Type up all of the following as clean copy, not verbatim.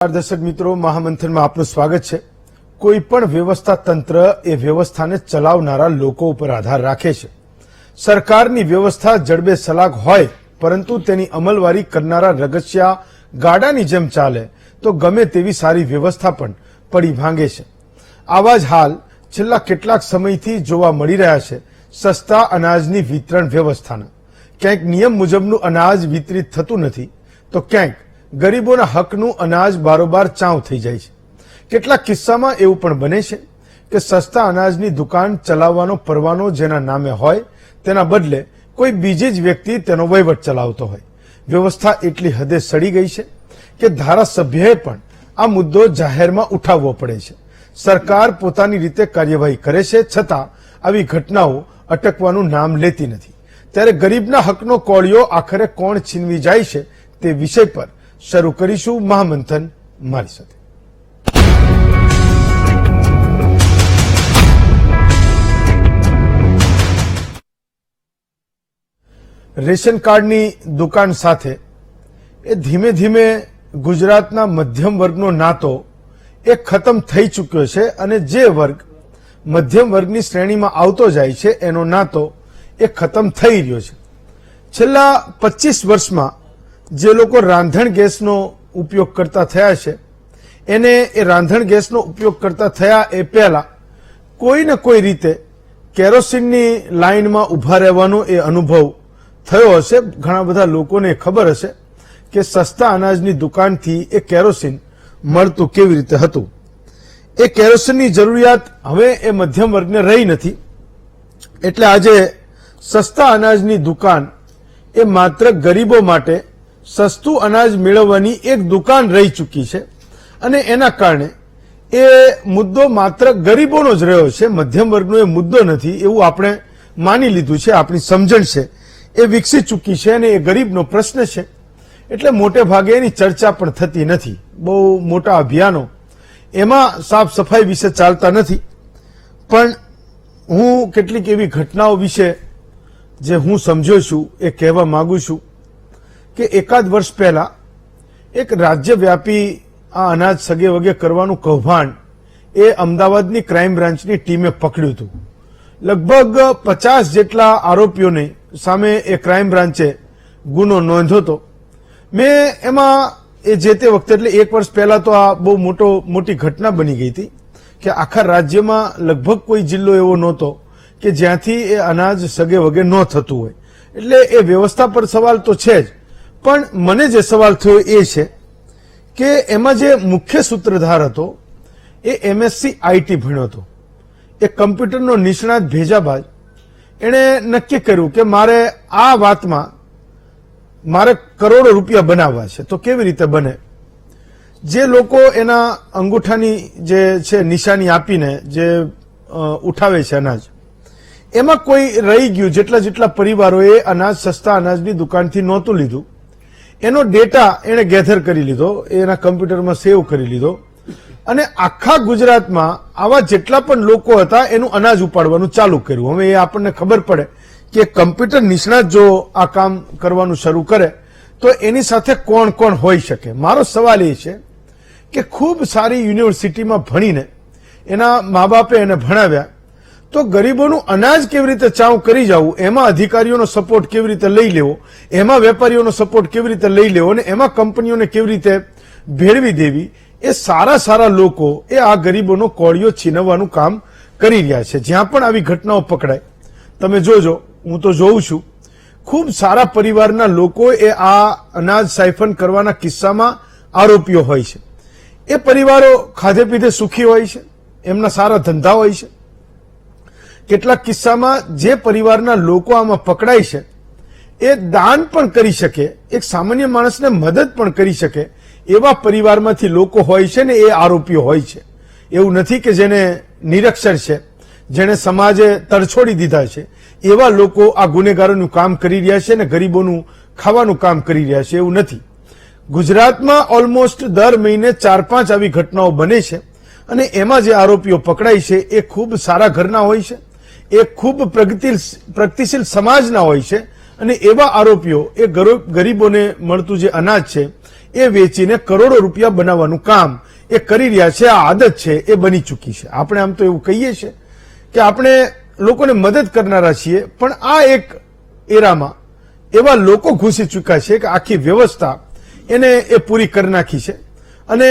दर्शक मित्रों, महामंथन में आपનું સ્વાગત છે। કોઈ પણ વ્યવસ્થા તંત્ર એ વ્યવસ્થાને ચલાવનારા લોકો ઉપર આધાર રાખે છે। સરકારની વ્યવસ્થા જડબે સલાક હોય, પરંતુ તેની અમલવારી કરનારા રગસિયા ગાડાની જેમ ચાલે તો ગમે તેવી સારી વ્યવસ્થા પણ પડી ભાંગે છે। આવા જ હાલ છેલ્લા કેટલાક સમયથી જોવા મળી રહ્યા છે સસ્તા અનાજની વિતરણ વ્યવસ્થાના। ક્યાંક નિયમ મુજબનું અનાજ વિતરિત થતું નથી, તો ક્યાંક ગરીબોના હકનું અનાજ બારોબાર ચાવ થઈ જાય છે। કેટલાક કિસ્સામાં એવું પણ બને છે કે સસ્તા અનાજની દુકાન ચલાવવાનો પરવાનો જેના નામે હોય તેના બદલે કોઈ બીજી જ વ્યક્તિ તેનો વહીવટ ચલાવતો હોય। વ્યવસ્થા એટલી હદે સડી ગઈ છે કે ધારાસભ્યએ પણ આ મુદ્દો જાહેરમાં ઉઠાવવો પડે છે। સરકાર પોતાની રીતે કાર્યવાહી કરે છે, છતાં આવી ઘટનાઓ અટકવાનું નામ લેતી નથી। ત્યારે ગરીબના હકનો કોળિયો આખરે કોણ છીનવી જાય છે તે વિષય પર શરૂ કરીશું મહામંથન મારી સાથે। રેશન કાર્ડની દુકાન સાથે એ ધીમે ધીમે ગુજરાતના મધ્યમ વર્ગનો નાતો એ ખતમ થઈ ચૂક્યો છે, અને જે વર્ગ મધ્યમ વર્ગની શ્રેણીમાં આવતો જાય છે એનો નાતો એ ખતમ થઈ રહ્યો છે। છેલ્લા 25 વર્ષમાં જે લોકો રાંધણ ગેસનો ઉપયોગ કરતા થયા છે એને એ રાંધણ ગેસનો ઉપયોગ કરતા થયા એ પહેલા કોઈ ને કોઈ રીતે કેરોસીનની લાઇનમાં ઊભા રહેવાનો એ અનુભવ થયો હશે। ઘણા બધા લોકોને ખબર હશે કે સસ્તા અનાજની દુકાનથી એ કેરોસીન મળતું કેવી રીતે હતું। એ કેરોસીનની જરૂરિયાત હવે એ મધ્યમ વર્ગને રહી નથી, એટલે આજે સસ્તા અનાજની દુકાન એ માત્ર ગરીબો માટે સસ્તું અનાજ મેળવવાની એક દુકાન રહી ચૂકી છે, અને એના કારણે એ મુદ્દો માત્ર ગરીબોનો જ રહ્યો છે, મધ્યમ વર્ગનો એ મુદ્દો નથી એવું આપણે માની લીધું છે। આપણી સમજણ છે એ વિકસી ચૂકી છે અને એ ગરીબનો પ્રશ્ન છે, એટલે મોટે ભાગે એની ચર્ચા પણ થતી નથી। બહુ મોટા અભિયાનો એમાં સાફ સફાઈ વિશે ચાલતા નથી, પણ હું કેટલીક એવી ઘટનાઓ વિશે જે હું સમજ્યો છું એ કહેવા માંગુ છું કે એકાદ વર્ષ પહેલા એક રાજ્યવ્યાપી આ અનાજ સગે વગે કરવાનું કૌભાંડ એ અમદાવાદની ક્રાઇમ બ્રાન્ચની ટીમે પકડ્યું હતું। લગભગ 50 જેટલા આરોપીઓને સામે એ ક્રાઇમ બ્રાન્ચે ગુનો નોંધ્યો હતો। મેં એમાં એ જે તે વખતે એટલે એક વર્ષ પહેલા તો આ બહુ મોટી ઘટના બની ગઈ હતી કે આખા રાજ્યમાં લગભગ કોઈ જિલ્લો એવો નહોતો કે જ્યાંથી એ અનાજ સગે વગે ન થતું હોય, એટલે એ વ્યવસ્થા પર સવાલ તો છે જ। પણ મને જે સવાલ થયો એ છે કે એમાં જે મુખ્ય સૂત્રધાર હતો એ MSc IT ભણ્યો હતો, એ કમ્પ્યુટરનો નિષ્ણાત ભેજાબાજ। એણે નક્કી કર્યું કે મારે આ વાતમાં મારે કરોડો રૂપિયા બનાવવા છે, તો કેવી રીતે બને? જે લોકો એના અંગૂઠાની જે છે નિશાની આપીને જે ઉઠાવે છે અનાજ, એમાં કોઈ રહી ગયું, જેટલા પરિવારોએ અનાજ સસ્તા અનાજની દુકાનથી નહોતું લીધું એનો ડેટા એણે ગેધર કરી લીધો, એના કમ્પ્યુટરમાં સેવ કરી લીધો, અને આખા ગુજરાતમાં આવા જેટલા પણ લોકો હતા એનું અનાજ ઉપાડવાનું ચાલુ કર્યું। હવે એ આપણને ખબર પડે કે કમ્પ્યુટર નિષ્ણાત જો આ કામ કરવાનું શરૂ કરે તો એની સાથે કોણ કોણ હોઈ શકે। મારો સવાલ એ છે કે ખૂબ સારી યુનિવર્સિટીમાં ભણીને એના મા બાપે એને ભણાવ્યા, તો ગરીબોનું અનાજ કેવી રીતે ચાવ કરી જવું, એમાં અધિકારીઓનો સપોર્ટ કેવી રીતે લઈ લેવો, એમાં વેપારીઓનો સપોર્ટ કેવી રીતે લઈ લેવો, અને એમાં કંપનીઓને કેવી રીતે ભેળવી દેવી, એ સારા લોકો એ આ ગરીબોનો કોળિયો છીનવવાનું કામ કરી રહ્યા છે। જ્યાં પણ આવી ઘટનાઓ પકડાય તમે જોજો, હું તો જોઉં છું, ખૂબ સારા પરિવારના લોકો એ આ અનાજ સાયફન કરવાના કિસ્સામાં આરોપીઓ હોય છે। એ પરિવારો ખાધે પીધે સુખી હોય છે, એમના સારા ધંધા હોય છે। કેટલાક કિસ્સામાં જે પરિવારના લોકો આમાં પકડાય છે એ દાન પણ કરી શકે, એક સામાન્ય માણસને મદદ પણ કરી શકે એવા પરિવારમાંથી લોકો હોય છે ને એ આરોપીઓ હોય છે। એવું નથી કે જેને નિરક્ષર છે, જેને સમાજે તરછોડી દીધા છે, એવા લોકો આ ગુનેગારોનું કામ કરી રહ્યા છે ને ગરીબોનું ખાવાનું કામ કરી રહ્યા છે, એવું નથી। ગુજરાતમાં ઓલમોસ્ટ દર મહિને 4-5 આવી ઘટનાઓ બને છે, અને એમાં જે આરોપીઓ પકડાય છે એ ખૂબ સારા ઘરના હોય છે, એ ખૂબ પ્રગતિશીલ સમાજના હોય છે, અને એવા આરોપીઓ એ ગરીબોને મળતું જે અનાજ છે એ વેચીને કરોડો રૂપિયા બનાવવાનું કામ એ કરી રહ્યા છે. આ આદત છે એ બની ચૂકી છે. આપણે આમ તો એવું કહીએ છીએ કે આપણે લોકોને મદદ કરનારા છીએ, પણ આ એક એરામાં એવા લોકો ઘૂસી ચૂક્યા છે કે આખી વ્યવસ્થા એને એ પૂરી કરી નાખી છે. અને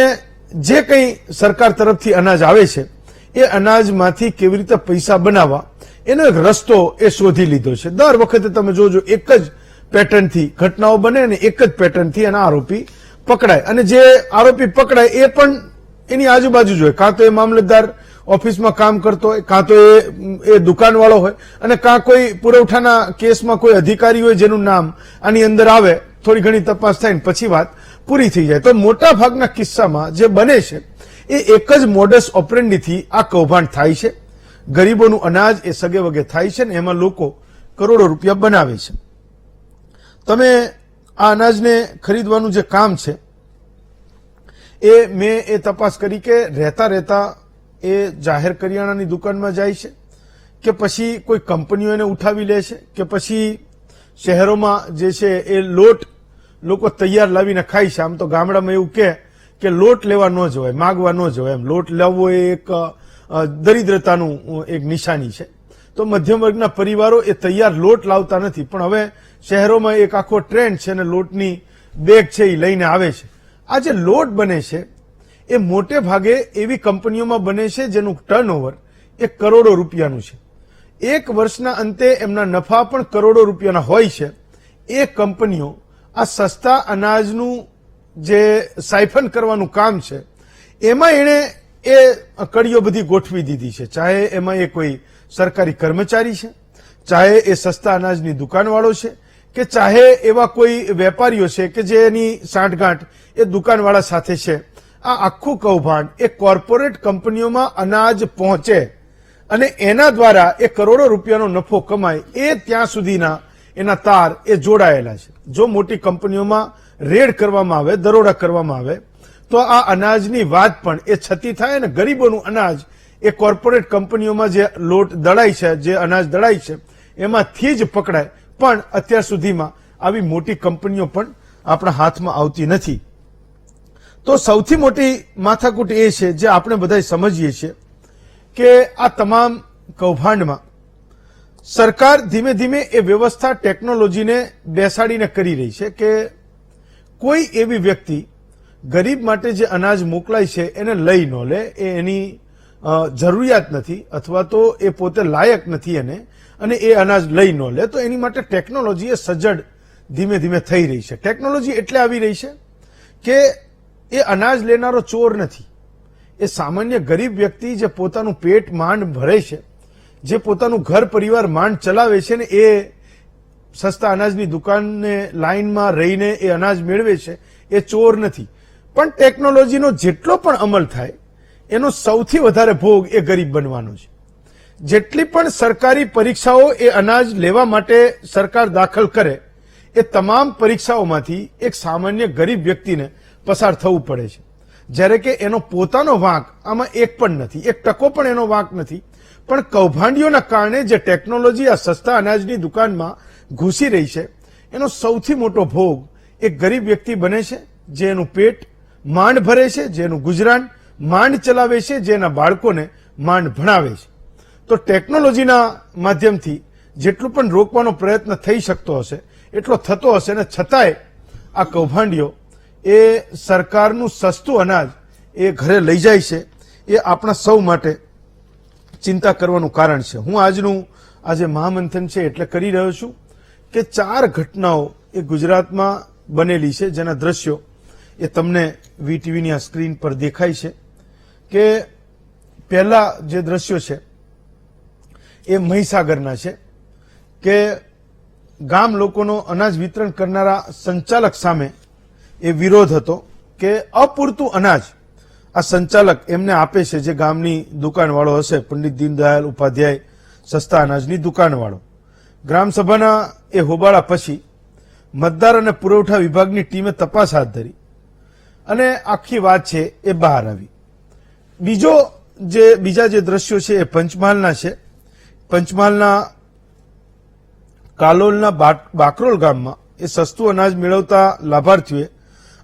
જે કંઈ સરકાર તરફથી અનાજ આવે છે એ અનાજમાંથી કેવી રીતે પૈસા બનાવવા એનો એક રસ્તો એ શોધી લીધો છે. દર વખતે તમે જોજો એક જ પેટર્નથી ઘટનાઓ બને અને એક જ પેટર્નથી એના આરોપી પકડાય, અને જે આરોપી પકડાય એ પણ એની આજુબાજુ જ હોય. કાં તો એ મામલતદાર ઓફિસમાં કામ કરતો હોય, કાં તો એ દુકાનવાળો હોય, અને કાં કોઈ પુરવઠાના કેસમાં કોઈ અધિકારી હોય જેનું નામ આની અંદર આવે. થોડી ઘણી તપાસ થાય ને પછી વાત પૂરી થઈ જાય. તો મોટા ભાગના કિસ્સામાં જે બને છે એ એક જ મોડસ ઓપરેન્ડીથી આ કૌભાંડ થાય છે. ગરીબોનું અનાજ એ સગે વગે થાય છે ને એમાં લોકો કરોડો રૂપિયા બનાવે છે. તમે આ અનાજને ખરીદવાનું જે કામ છે એ મેં એ તપાસ કરી કે રહેતા એ જાહેર કરિયાણાની દુકાનમાં જાય છે કે પછી કોઈ કંપનીઓ એને ઉઠાવી લે છે કે પછી શહેરોમાં જે છે એ લોટ લોકો તૈયાર લાવીને ખાય છે. આમ તો ગામડામાં એવું કે લોટ લેવા ન જવાય, માગવા ન જવાય. એમ લોટ લાવવો એ એક દરિદ્રતાનું એક નિશાની છે. તો મધ્યમ વર્ગના પરિવારો એ તૈયાર લોટ લાવતા નથી, પણ હવે શહેરોમાં એક આખો ટ્રેન્ડ છે અને લોટની બેગ છે એ લઈને આવે છે. આ જે લોટ બને છે એ મોટે ભાગે એવી કંપનીઓમાં બને છે જેનું ટર્નઓવર એ કરોડો રૂપિયાનું છે. એક વર્ષના અંતે એમના નફા પણ કરોડો રૂપિયાના હોય છે. એ કંપનીઓ આ સસ્તા અનાજનું જે સાયફન કરવાનું કામ છે એમાં એણે એ કડીઓ બધી ગોઠવી દીધી છે. ચાહે એમાં એ કોઈ સરકારી કર્મચારી છે, ચાહે એ સસ્તા અનાજની દુકાનવાળો છે, કે ચાહે એવા કોઈ વેપારીઓ છે કે જેની સાંઠગાંઠ એ દુકાનવાળા સાથે છે. આ આખું કૌભાંડ એ કોર્પોરેટ કંપનીઓમાં અનાજ પહોંચે અને એના દ્વારા એ કરોડો રૂપિયાનો નફો કમાય એ ત્યાં સુધીના એના તાર એ જોડાયેલા છે. જો મોટી કંપનીઓમાં રેડ કરવામાં આવે, દરોડા કરવામાં આવે, તો આ અનાજની વાત પણ એ છતી થાય અને ગરીબોનું અનાજ એ કોર્પોરેટ કંપનીઓમાં જે લોટ દળાય છે, જે અનાજ દળાય છે એમાંથી જ પકડાય. પણ અત્યાર સુધીમાં આવી મોટી કંપનીઓ પણ આપણા હાથમાં આવતી નથી. તો સૌથી મોટી માથાકૂટ એ છે જે આપણે બધા સમજીએ છીએ કે આ તમામ કૌભાંડમાં સરકાર ધીમે ધીમે એ વ્યવસ્થા ટેકનોલોજીને બેસાડીને કરી રહી છે કે કોઈ એવી વ્યક્તિ ગરીબ માટે જે અનાજ મોકલાય છે એને લઈ ન લે, એ એની જરૂરિયાત નથી અથવા તો એ પોતે લાયક નથી એને, અને એ અનાજ લઈ ન લે. તો એની માટે ટેકનોલોજી એ સજ્જડ ધીમે ધીમે થઈ રહી છે. ટેકનોલોજી એટલે આવી રહી છે કે એ અનાજ લેનારો ચોર નથી, એ સામાન્ય ગરીબ વ્યક્તિ જે પોતાનું પેટ માંડ ભરે છે, જે પોતાનું ઘર પરિવાર માંડ ચલાવે છે ને એ સસ્તા અનાજની દુકાનને લાઈનમાં રહીને એ અનાજ મેળવે છે, એ ચોર નથી. પણ ટેકનોલોજીનો જેટલો પણ અમલ થાય એનો સૌથી વધારે ભોગ એ ગરીબ બનવાનો છે. જેટલી પણ સરકારી પરીક્ષાઓ એ અનાજ લેવા માટે સરકાર દાખલ કરે એ તમામ પરીક્ષાઓમાંથી એક સામાન્ય ગરીબ વ્યક્તિને પસાર થવું પડે છે. જ્યારે કે એનો પોતાનો વાંક આમાં એક પણ નથી, એક ટકો પણ એનો વાંક નથી. પણ કૌભાંડીઓના કારણે જે ટેકનોલોજી આ સસ્તા અનાજની દુકાનમાં ઘૂસી રહી છે એનો સૌથી મોટો ભોગ એક ગરીબ વ્યક્તિ બને છે, જે એનું પેટ માંડ ભરે છે, જે એનું ગુજરાન માંડ ચલાવે છે, જે એના બાળકોને માંડ ભણાવે છે. તો ટેકનોલોજીના માધ્યમથી જેટલું પણ રોકવાનો પ્રયત્ન થઈ શકતો હશે એટલો થતો હશે, અને છતાંય આ કૌભાંડીઓ એ સરકારનું સસ્તું અનાજ એ ઘરે લઈ જાય છે. એ આપણા સૌ માટે ચિંતા કરવાનું કારણ છે. હું આજનું આજે મહામંથન છે એટલે કરી રહ્યો છું કે 4 ઘટનાઓ એ ગુજરાતમાં બનેલી છે જેના દ્રશ્યો એ તમને વીટીવીની આ સ્ક્રીન પર દેખાય છે. કે પહેલા જે દ્રશ્યો છે એ મહીસાગરના છે કે ગામ લોકોનો અનાજ વિતરણ કરનારા સંચાલક સામે એ વિરોધ હતો કે અપૂરતું અનાજ આ સંચાલક એમને આપે છે, જે ગામની દુકાનવાળો હશે, પંડિત દીનદયાળ ઉપાધ્યાય સસ્તા અનાજની દુકાનવાળો. ગ્રામસભાના એ હોબાળા પછી મતદાર અને પુરવઠા વિભાગની ટીમે તપાસ હાથ ધરી અને આખી વાત છે એ બહાર આવી. બીજા જે દ્રશ્યો છે એ પંચમહાલના છે. પંચમહાલના કાલોલના બાકરોલ ગામમાં એ સસ્તું અનાજ મેળવતા લાભાર્થીઓએ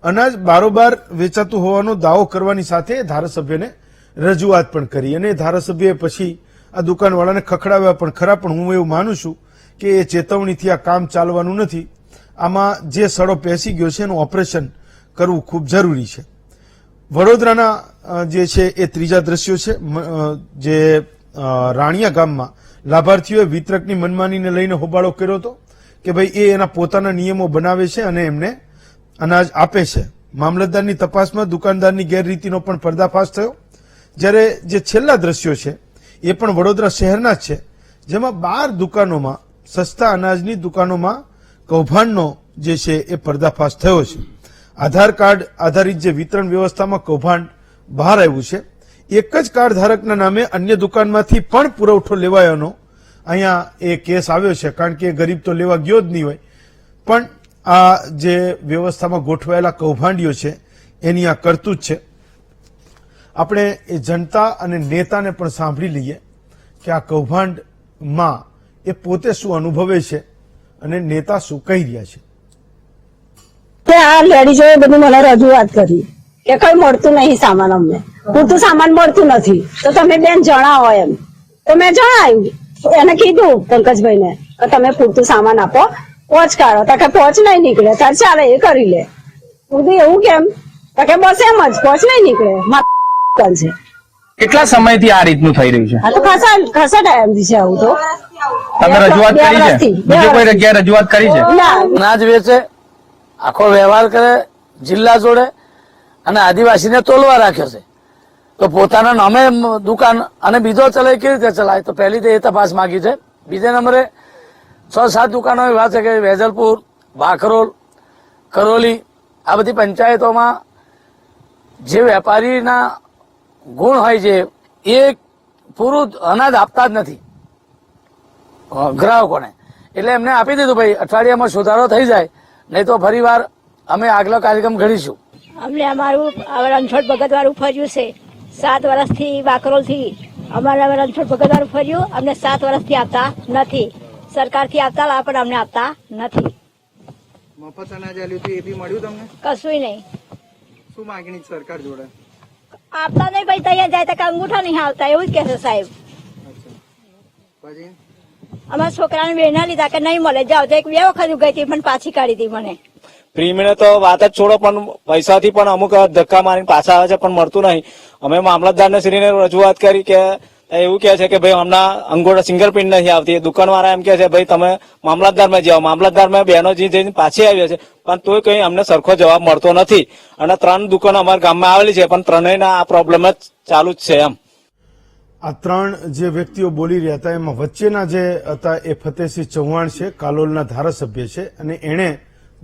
અનાજ બારોબાર વેચાતું હોવાનો દાવો કરવાની સાથે ધારાસભ્યને રજૂઆત પણ કરી અને ધારાસભ્યએ પછી આ દુકાનવાળાને ખખડાવ્યા પણ ખરા. પણ હું એવું માનું છું કે એ ચેતવણીથી આ કામ ચાલવાનું નથી. આમાં જે સડો પેસી ગયો છે એનું ઓપરેશન કરવું ખૂબ જરૂરી છે. વડોદરાના જે છે એ ત્રીજા દ્રશ્યો છે. જે રાણિયા ગામમાં લાભાર્થીઓએ વિતરકની મનમાનીને લઈને હોબાળો કર્યો હતો કે ભાઈ એ એના પોતાના નિયમો બનાવે છે અને એમને અનાજ આપે છે. મામલતદારની તપાસમાં દુકાનદારની ગેરરીતિનો પણ પર્દાફાશ થયો. જ્યારે જે છેલ્લા દ્રશ્યો છે એ પણ વડોદરા શહેરના જ છે, જેમાં 12 દુકાનોમાં સસ્તા અનાજની દુકાનોમાં કૌભાંડનો જે છે એ પર્દાફાશ થયો છે. આધાર કાર્ડ આધારિત જે વિતરણ વ્યવસ્થામાં કૌભાંડ બહાર આવ્યું છે. એક જ કાર્ડ ધારકના નામે અન્ય દુકાનમાંથી પણ પુરવઠો લેવાયોનો અહીંયા એ કેસ આવ્યો છે. કારણ કે ગરીબ તો લેવા ગયો જ નહીં હોય, પણ આ જે વ્યવસ્થામાં ગોઠવાયેલા કૌભાંડીઓ છે એની આ કરતૂત છે. આપણે એ જનતા અને નેતાને પણ સાંભળી લઈએ કે આ કૌભાંડમાં એ પોતે શું અનુભવે છે અને નેતા શું કહી રહ્યા છે. કે આ લેડીઝોએ બધું મને રજૂઆત કરી કે કઈ મળતું નહીં સામાન, અમને પૂરતું સામાન મળતું નથી, તો તમે બેન જણાવો એમ. તો મેં જણાવ્યું, એને કીધું પંકજભાઈને કે તમે પૂરતું સામાન આપો, પોચ કાઢો. તો કે પોચ નહીં નીકળે, તાર ચાલે એ કરી લે. હું એવું કેમ? તો કે બસ એમ જ પોચ નહીં નીકળે છે. કેટલા સમયથી આ રીતનું થઈ રહ્યું છે? હા તો ખાસા ટાઈમથી છે આવું. તો તમે રજૂઆત કરી છે? બીજી કોઈ જગ્યાએ રજૂઆત કરી છે? અનાજ વેચે, આખો વ્યવહાર કરે જિલ્લા જોડે અને આદિવાસીને તોલવા રાખ્યો છે. તો પોતાના નામે દુકાન અને બીજો ચલાય કેવી રીતે ચલાય? તો પહેલી તો એ તપાસ માંગી છે. બીજા નંબરે 6-7 દુકાનો એવા છે કે વેજલપુર, બાકરોલ, કરોલી આ બધી પંચાયતોમાં જે વેપારીના ગુણ હોય છે એ પૂરું અનાજ આપતા જ નથી ગ્રાહકોને. એટલે એમને આપી દીધું ભાઈ અઠવાડિયામાં સુધારો થઈ જાય, નહીં તો ફરી વાર અમે આગલો કાર્યક્રમ ઘડીશું. અમને અમારું રણછોડ ભગત વાળું ફર્યું છે 7 વર્ષથી. બાકરોલ થી અમારે રણછોડ ભગત વાળું ફર્યું. અમને 7 વર્ષથી આપતા નથી. સરકારથી આપતા પણ અમને આપતા નથી. મફત અનાજ આલ્યું હતું એ બી મળ્યું તમને? કશું નહીં. શું માંગણી સરકાર જોડે? આપતા નહીં ભાઈ, તૈયાર જાય તો અંગૂઠા નહીં આવતા એવું જ કે છે સાહેબ. પછી અમારા છોકરાને બેના લીધા કે નહીં મળે, જાઓ. તો 2 વખત ગઈ હતી પણ પાછી કાઢી હતી મને. પ્રીમિયમ તો વાત જ છોડો, પણ પૈસાથી પણ અમુક ધક્કા મારીને પાછા આવે છે પણ મળતું નહીં. અમે મામલતદારને શ્રીને રજૂઆત કરી કે એવું કે છે કે ભાઈ હમણાં અંગૂઠા ફિંગરપ્રિન્ટ નથી આવતી. દુકાનવાળા એમ કે છે ભાઈ તમે મામલતદારમાં જાઓ. મામલતદારમાં બહેનો જઈને પાછી આવી છે પણ તોય કઈ અમને સરખો જવાબ મળતો નથી. અને 3 દુકાનો અમારા ગામમાં આવેલી છે પણ ત્રણેયના આ પ્રોબ્લેમ જ ચાલુ જ છે. એમ આ 3 જે વ્યક્તિઓ બોલી રહ્યા હતા એમાં વચ્ચેના જે હતા એ ફતેહસિંહ ચૌહાણ છે, કાલોલના ધારાસભ્ય છે, અને એણે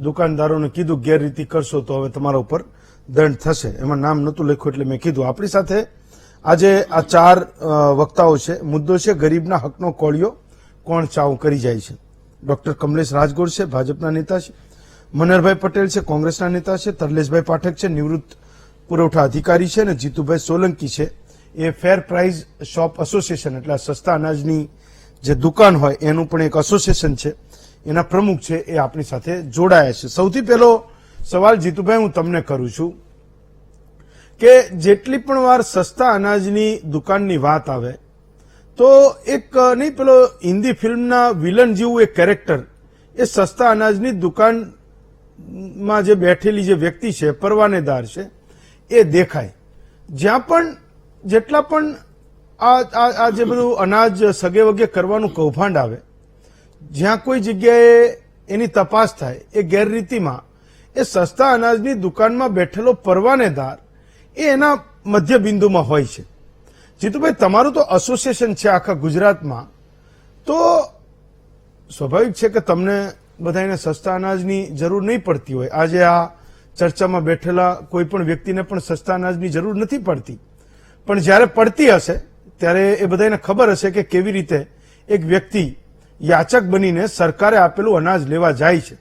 દુકાનદારોને કીધું ગેરરીતિ કરશો તો હવે તમારા ઉપર દંડ થશે. એમાં નામ નહોતું લખ્યું એટલે મેં કીધું. આપણી સાથે આજે આ 4 વક્તાઓ છે. મુદ્દો છે ગરીબના હકનો કોળિયો કોણ ચાઉ કરી જાય છે. ડોક્ટર કમલેશ રાજગોર છે, ભાજપના નેતા છે. મનહરભાઈ પટેલ છે, કોંગ્રેસના નેતા છે. તરલેશભાઈ પાઠક છે, નિવૃત્ત પુરવઠા અધિકારી છે. અને જીતુભાઈ સોલંકી છે, એ ફેર પ્રાઇઝ શોપ એસોસિએશન એટલે સસ્તા અનાજની જે દુકાન હોય એનું પણ એક એસોસિએશન છે, એના પ્રમુખ છે. એ આપણી સાથે જોડાયા છે. સૌથી પહેલો સવાલ જીતુભાઈ હું તમને કરું છું કે જેટલી પણ વાર સસ્તા અનાજની દુકાનની વાત આવે તો એક નહીં પેલો હિન્દી ફિલ્મના વિલન જેવું એક કેરેક્ટર એ સસ્તા અનાજની દુકાનમાં જે બેઠેલી જે વ્યક્તિ છે, પરવાનેદાર છે, એ દેખાય. જ્યાં પણ જેટલા પણ આ જે બધું અનાજ સગે વગે કરવાનું કૌભાંડ આવે, જ્યાં કોઈ જગ્યાએ એની તપાસ થાય, એ ગેરરીતિમાં એ સસ્તા અનાજની દુકાનમાં બેઠેલો પરવાનેદાર એ એના મધ્ય બિંદુમાં હોય છે. જીતુભાઈ, તમારું તો એસોસિએશન છે આખા ગુજરાતમાં, તો સ્વાભાવિક છે કે તમને બધાને સસ્તા અનાજની જરૂર નહીં પડતી હોય. આજે આ ચર્ચામાં બેઠેલા કોઈ પણ વ્યક્તિને પણ સસ્તા અનાજની જરૂર નથી પડતી, પણ જ્યારે પડતી હશે ત્યારે એ બધાને ખબર હશે કે કેવી રીતે એક વ્યક્તિ યાચક બનીને સરકારે આપેલું અનાજ લેવા જાય છે.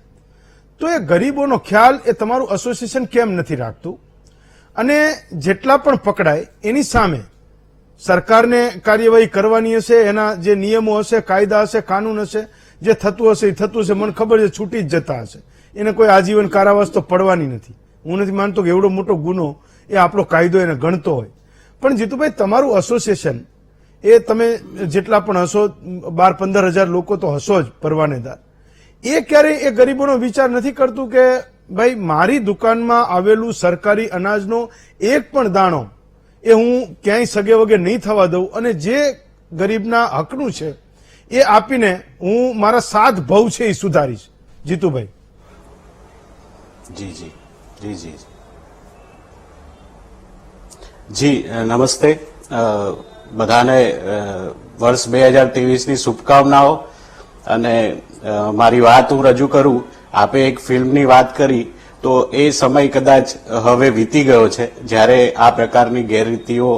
તો એ ગરીબોનો ખ્યાલ એ તમારું એસોસિએશન કેમ નથી રાખતું? અને જેટલા પણ પકડાય એની સામે સરકારને કાર્યવાહી કરવાની હશે, એના જે નિયમો હશે, કાયદા હશે, કાનૂન હશે, જે થતું હશે એ થતું હશે. મને ખબર છે છૂટી જ જતા હશે, એને કોઈ આજીવન કારાવાસ તો પડવાની નથી. હું નથી માનતો કે એવડો મોટો ગુનો એ આપણો કાયદો એને ગણતો હોય. પણ જીતુભાઈ, તમારું એસોસિએશન એ તમે જેટલા પણ હશો, 12-15 હજાર લોકો તો હશો જ પરવાનેદાર, એ ક્યારેય એ ગરીબોનો વિચાર નથી કરતું કે ભાઈ મારી દુકાનમાં આવેલું સરકારી અનાજનો એક પણ દાણો એ હું ક્યાંય સગે વગે નહીં થવા દઉં અને જે ગરીબના હકનું છે એ આપીને હું મારા 7 ભવ છે એ સુધારીશ? જીતુભાઈ. જી જી જી જી જી નમસ્તે. બધાને વર્ષ 2023ની શુભકામનાઓ. અને મારી વાત હું રજૂ કરું. આપે એક ફિલ્મની વાત કરી તો એ સમય કદાચ હવે વીતી ગયો છે જ્યારે આ પ્રકારની ગેરરીતિઓ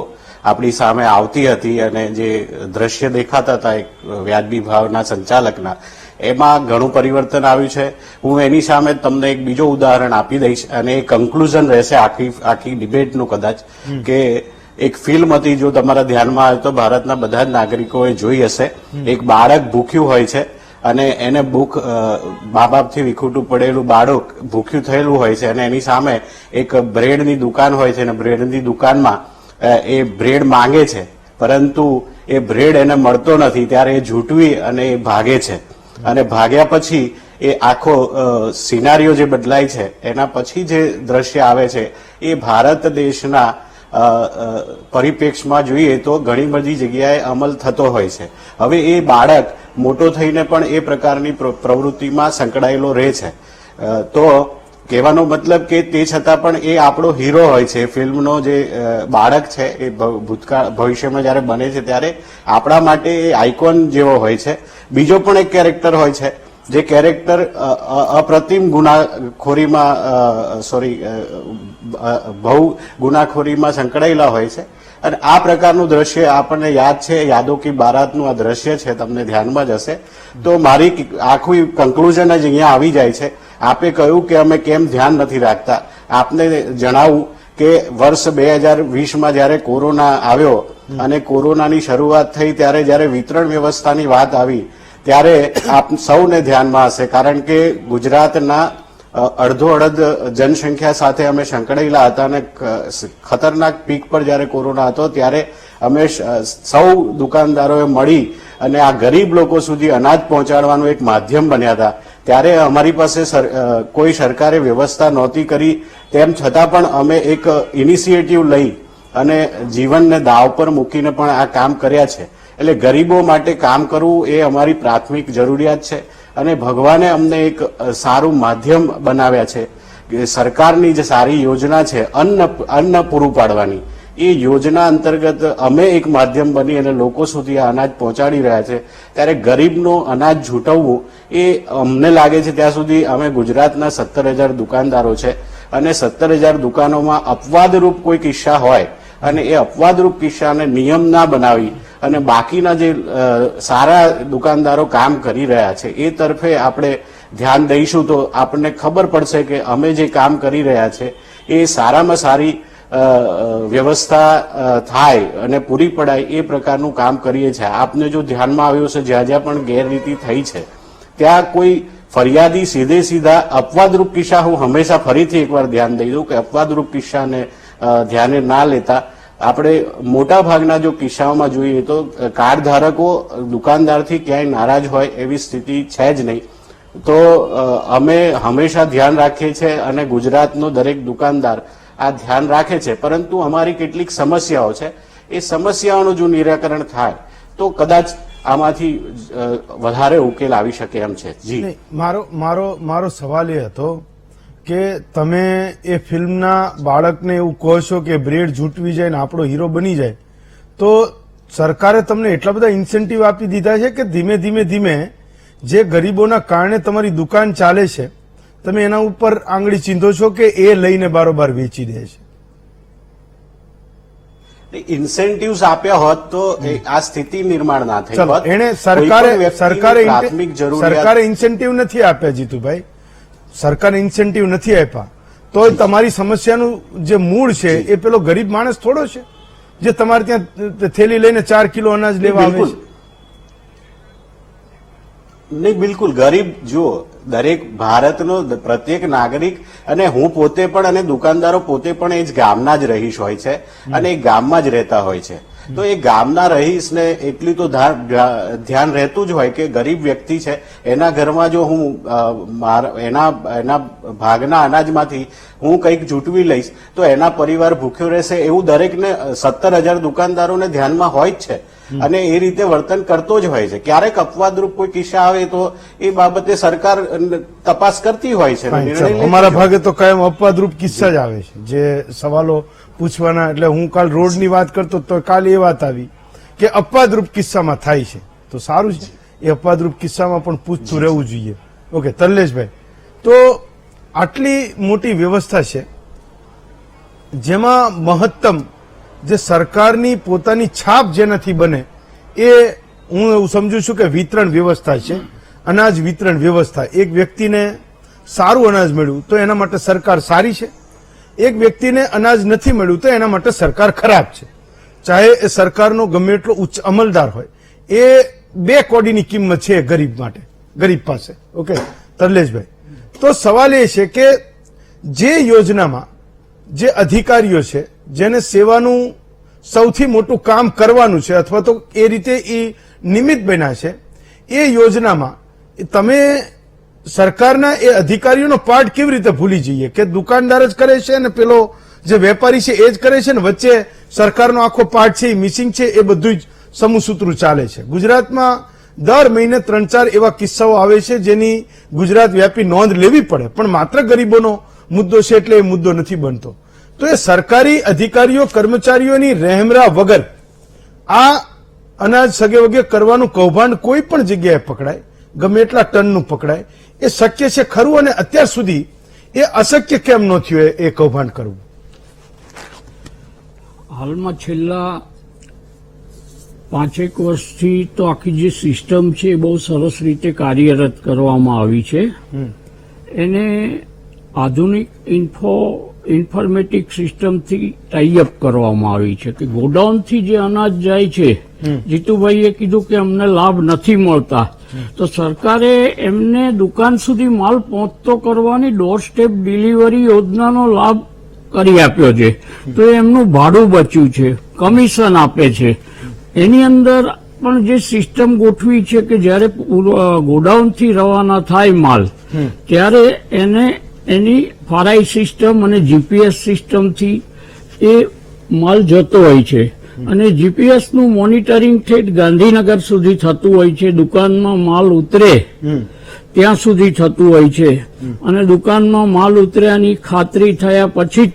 આપણી સામે આવતી હતી અને જે દ્રશ્ય દેખાતા હતા એક વ્યાજબી ભાવના સંચાલકના, એમાં ઘણું પરિવર્તન આવ્યું છે. હું એની સામે તમને એક બીજો ઉદાહરણ આપી દઈશ અને એ કન્ક્લુઝન રહેશે આખી ડિબેટનું કદાચ, કે એક ફિલ્મ હતી, જો તમારા ધ્યાનમાં આવે તો ભારતના બધા જ નાગરિકોએ જોઈ હશે. એક બાળક ભૂખ્યું હોય છે અને એને મા બાપથી વિખૂટું પડેલું બાળક ભૂખ્યું થયેલું હોય છે અને એની સામે એક બ્રેડની દુકાન હોય છે અને બ્રેડની દુકાનમાં એ બ્રેડ માંગે છે, પરંતુ એ બ્રેડ એને મળતો નથી. ત્યારે એ ઝૂંટવી અને એ ભાગે છે અને ભાગ્યા પછી એ આખો સિનારીઓ જે બદલાય છે એના પછી જે દ્રશ્ય આવે છે એ ભારત દેશના પરિપ્રેક્ષમાં જોઈએ તો ઘણી બધી જગ્યાએ અમલ થતો હોય છે. હવે એ બાળક મોટો થઈને પણ એ પ્રકારની પ્રવૃત્તિમાં સંકળાયેલો રહે છે. તો કહેવાનો મતલબ કે તે છતાં પણ એ આપણો હીરો હોય છે. ફિલ્મનો જે બાળક છે એ ભવિષ્યમાં જયારે બને છે ત્યારે આપણા માટે એ આઇકોન જેવો હોય છે. બીજો પણ એક કેરેક્ટર હોય છે જે કેરેક્ટર અપ્રતિમ બહુ ગુનાખોરીમાં સંકળાયેલા હોય છે. અને આ પ્રકારનું દ્રશ્ય આપણને યાદ છે, યાદો કી બારાતનું આ દ્રશ્ય છે, તમને ધ્યાનમાં જ હશે. તો મારી આખું કન્ક્લુઝન જ અહીંયા આવી જાય છે. આપે કહ્યું કે અમે કેમ ધ્યાન નથી રાખતા. આપને જણાવું કે વર્ષ 2020માં જયારે કોરોના આવ્યો અને કોરોનાની શરૂઆત થઈ ત્યારે જયારે વિતરણ વ્યવસ્થાની વાત આવી ત્યારે આપ સૌને ધ્યાનમાં હશે, કારણ કે ગુજરાતના અડધો-અડધ જનસંખ્યા સાથે અમે સંકળાયેલા હતા અને ખતરનાક પીક પર જયારે કોરોના હતો ત્યારે અમે સૌ દુકાનદારોએ મળી અને આ ગરીબ લોકો સુધી અનાજ પહોંચાડવાનું એક માધ્યમ બન્યા હતા. ત્યારે અમારી પાસે કોઈ સરકારે વ્યવસ્થા નહોતી કરી, તેમ છતાં પણ અમે એક ઇનિશિયેટિવ લઈ અને જીવનને દાવ પર મૂકીને પણ આ કામ કર્યા છે. એટલે ગરીબો માટે કામ કરવું એ અમારી પ્રાથમિક જરૂરિયાત છે અને ભગવાને અમને એક સારું માધ્યમ બનાવ્યા છે. સરકારની જે સારી યોજના છે અન્ન પૂરું પાડવાની, એ યોજના અંતર્ગત અમે એક માધ્યમ બની અને લોકો સુધી આ અનાજ પહોંચાડી રહ્યા છે. ત્યારે ગરીબનો અનાજ ઝૂંટવવું એ અમને લાગે છે ત્યાં સુધી અમે ગુજરાતના 17,000 દુકાનદારો છે અને 17,000 દુકાનોમાં અપવાદરૂપ કોઈ કિસ્સા હોય અને એ અપવાદરૂપ કિસ્સાને નિયમ ના બનાવી અને બાકીના જે સારા દુકાનદારો કામ કરી રહ્યા છે એ તરફે આપણે ધ્યાન દઈશું તો આપણને ખબર પડશે કે અમે જે કામ કરી રહ્યા છે એ સારામાં સારી વ્યવસ્થા થાય અને પૂરી પડાય એ પ્રકારનું કામ કરીએ છીએ. આપને જો ધ્યાનમાં આવ્યું છે જ્યાં જ્યાં પણ ગેરરીતિ થઈ છે ત્યાં કોઈ ફરિયાદી સીધા અપવાદરૂપ કિસ્સા, હું હંમેશા ફરીથી એકવાર ધ્યાન દઈ દઉં કે અપવાદરૂપ કિસ્સાને ધ્યાને ના લેતા આપણે મોટા ભાગના જો કિસ્સાઓમાં જોઈએ તો કાર્ડ ધારકો દુકાનદારથી ક્યાંય નારાજ હોય એવી સ્થિતિ છે જ નહીં. તો અમે હંમેશા ધ્યાન રાખીએ છીએ અને ગુજરાતનો દરેક દુકાનદાર આ ધ્યાન રાખે છે. પરંતુ અમારી કેટલીક સમસ્યાઓ છે, એ સમસ્યાઓનું જો નિરાકરણ થાય તો કદાચ આમાંથી વધારે ઉકેલ આવી શકે એમ છે. જી, મારો સવાલ એ હતો કે તમે એ ફિલ્મના બાળકને એવું કહો છો કે બ્રેડ ઝૂંટવી જાય ને આપણો હીરો બની જાય, તો સરકારે તમને એટલા બધા ઇન્સેન્ટિવ આપી દીધા છે કે ધીમે ધીમે જે ગરીબોના કારણે તમારી દુકાન ચાલે છે તમે એના ઉપર આંગળી ચીંધો છો કે એ લઈને બારોબાર વેચી દે છે? ઇન્સેન્ટિવ્સ આપ્યા હોત તો આ સ્થિતિ નિર્માણ ના થઈ હોત. એને સરકારે ઇન્સેન્ટિવ નથી આપ્યા જીતુભાઈ, સરકારે ઇન્સેન્ટિવ નથી આપ્યા તો તમારી સમસ્યાનું જે મૂળ છે એ પેલો ગરીબ માણસ થોડો છે જે તમારે ત્યાં થેલી લઈને 4 કિલો અનાજ લેવા આવે છે? નહીં, બિલકુલ ગરીબ. જુઓ, દરેક ભારતનો પ્રત્યેક નાગરિક અને હું પોતે પણ અને દુકાનદારો પોતે પણ એ જ ગામના જ રહીશ હોય છે અને એ ગામમાં જ રહેતા હોય છે. તો એ ગામના રહીશને એટલી તો ધ્યાન રહેતું જ હોય કે ગરીબ વ્યક્તિ છે, એના ઘરમાં જો હું એના ભાગના અનાજમાંથી હું કંઈક જૂટવી લઈશ તો એના પરિવાર ભૂખ્યો રહેશે, એવું દરેકને 17,000 દુકાનદારોને ધ્યાનમાં હોય જ છે અને એ રીતે વર્તન કરતો જ હોય છે. ક્યારેક અપવાદરૂપ કોઈ કિસ્સા આવે તો એ બાબતે સરકાર તપાસ કરતી હોય છે. અમારા ભાગે તો કાયમ અપવાદરૂપ કિસ્સા જ આવે છે, જે સવાલો પૂછવાના. એટલે હું કાલ રોડની વાત કરતો તો કાલ એ વાત આવી કે અપવાદરૂપ કિસ્સામાં થાય છે, તો સારું છે, એ અપવાદરૂપ કિસ્સામાં પણ પૂછતું રહેવું જોઈએ. ઓકે તલ્લેશભાઈ, તો આટલી મોટી વ્યવસ્થા છે જેમાં મહત્તમ જે સરકારની પોતાની છાપ જેનાથી બને એ હું એવું સમજુ છું કે વિતરણ વ્યવસ્થા છે, અનાજ વિતરણ વ્યવસ્થા. એક વ્યક્તિને સારું અનાજ મળ્યું તો એના માટે સરકાર સારી છે, એક વ્યક્તિને અનાજ નથી મળ્યું તો એના માટે સરકાર ખરાબ છે. ચાહે એ સરકારનો ગમે એટલો ઉચ્ચ અમલદાર હોય, એ 2 કોડીની કિંમત છે ગરીબ માટે, ગરીબ પાસે. ઓકે તરલેશભાઈ, તો સવાલ એ છે કે જે યોજનામાં જે અધિકારીઓ છે જેને સેવાનું સૌથી મોટું કામ કરવાનું છે અથવા તો એ રીતે એ નિમિત્ત બન્યા છે, એ યોજનામાં તમે સરકારના એ અધિકારીઓનો પાર્ટ કેવી રીતે ભૂલી જઈએ કે દુકાનદાર જ કરે છે અને પેલો જે વેપારી છે એ જ કરે છે ને વચ્ચે સરકારનો આખો પાર્ટ છે એ મિસિંગ છે, એ બધું જ સમૂહસૂત્રું ચાલે છે. ગુજરાતમાં દર મહિને 3-4 એવા કિસ્સાઓ આવે છે જેની ગુજરાત વ્યાપી નોંધ લેવી પડે, પણ માત્ર ગરીબોનો મુદ્દો છે એટલે એ મુદ્દો નથી બનતો. તો એ સરકારી અધિકારીઓ કર્મચારીઓની રહેમરા વગર આ અનાજ સગે વગે કરવાનું કૌભાંડ કોઈ પણ જગ્યાએ પકડાય, ગમે એટલા ટનનું પકડાય, એ શક્ય છે ખરું? અને અત્યાર સુધી એ અશક્ય કેમ ન થયું એ કૌભાંડ કરવું? હાલમાં છેલ્લા 5-1 વર્ષથી તો આખી જે સિસ્ટમ છે એ બહુ સરસ રીતે કાર્યરત કરવામાં આવી છે. એને આધુનિક ઇન્ફોર્મેટિક સિસ્ટમથી ટાઈઅપ કરવામાં આવી છે કે ગોડાઉનથી જે અનાજ જાય છે, જીતુભાઈએ કીધું કે અમને લાભ નથી મળતા, તો સરકારે એમને દુકાન સુધી માલ પહોંચતો કરવાની ડોર સ્ટેપ ડિલિવરી યોજનાનો લાભ કરી આપ્યો છે. તો એમનું ભાડું બચ્યું છે, કમિશન આપે છે. એની અંદર પણ જે સિસ્ટમ ગોઠવી છે કે જયારે ગોડાઉનથી રવાના થાય માલ ત્યારે એને એની ફારાઈ સિસ્ટમ અને જીપીએસ સિસ્ટમથી એ માલ જતો હોય છે અને જીપીએસ નું મોનિટરિંગ ઠેઠ ગાંધીનગર સુધી થતું હોય છે. દુકાનમાં માલ ઉતરે ત્યાં સુધી થતું હોય છે અને દુકાનમાં માલ ઉતર્યાની ખાતરી થયા પછી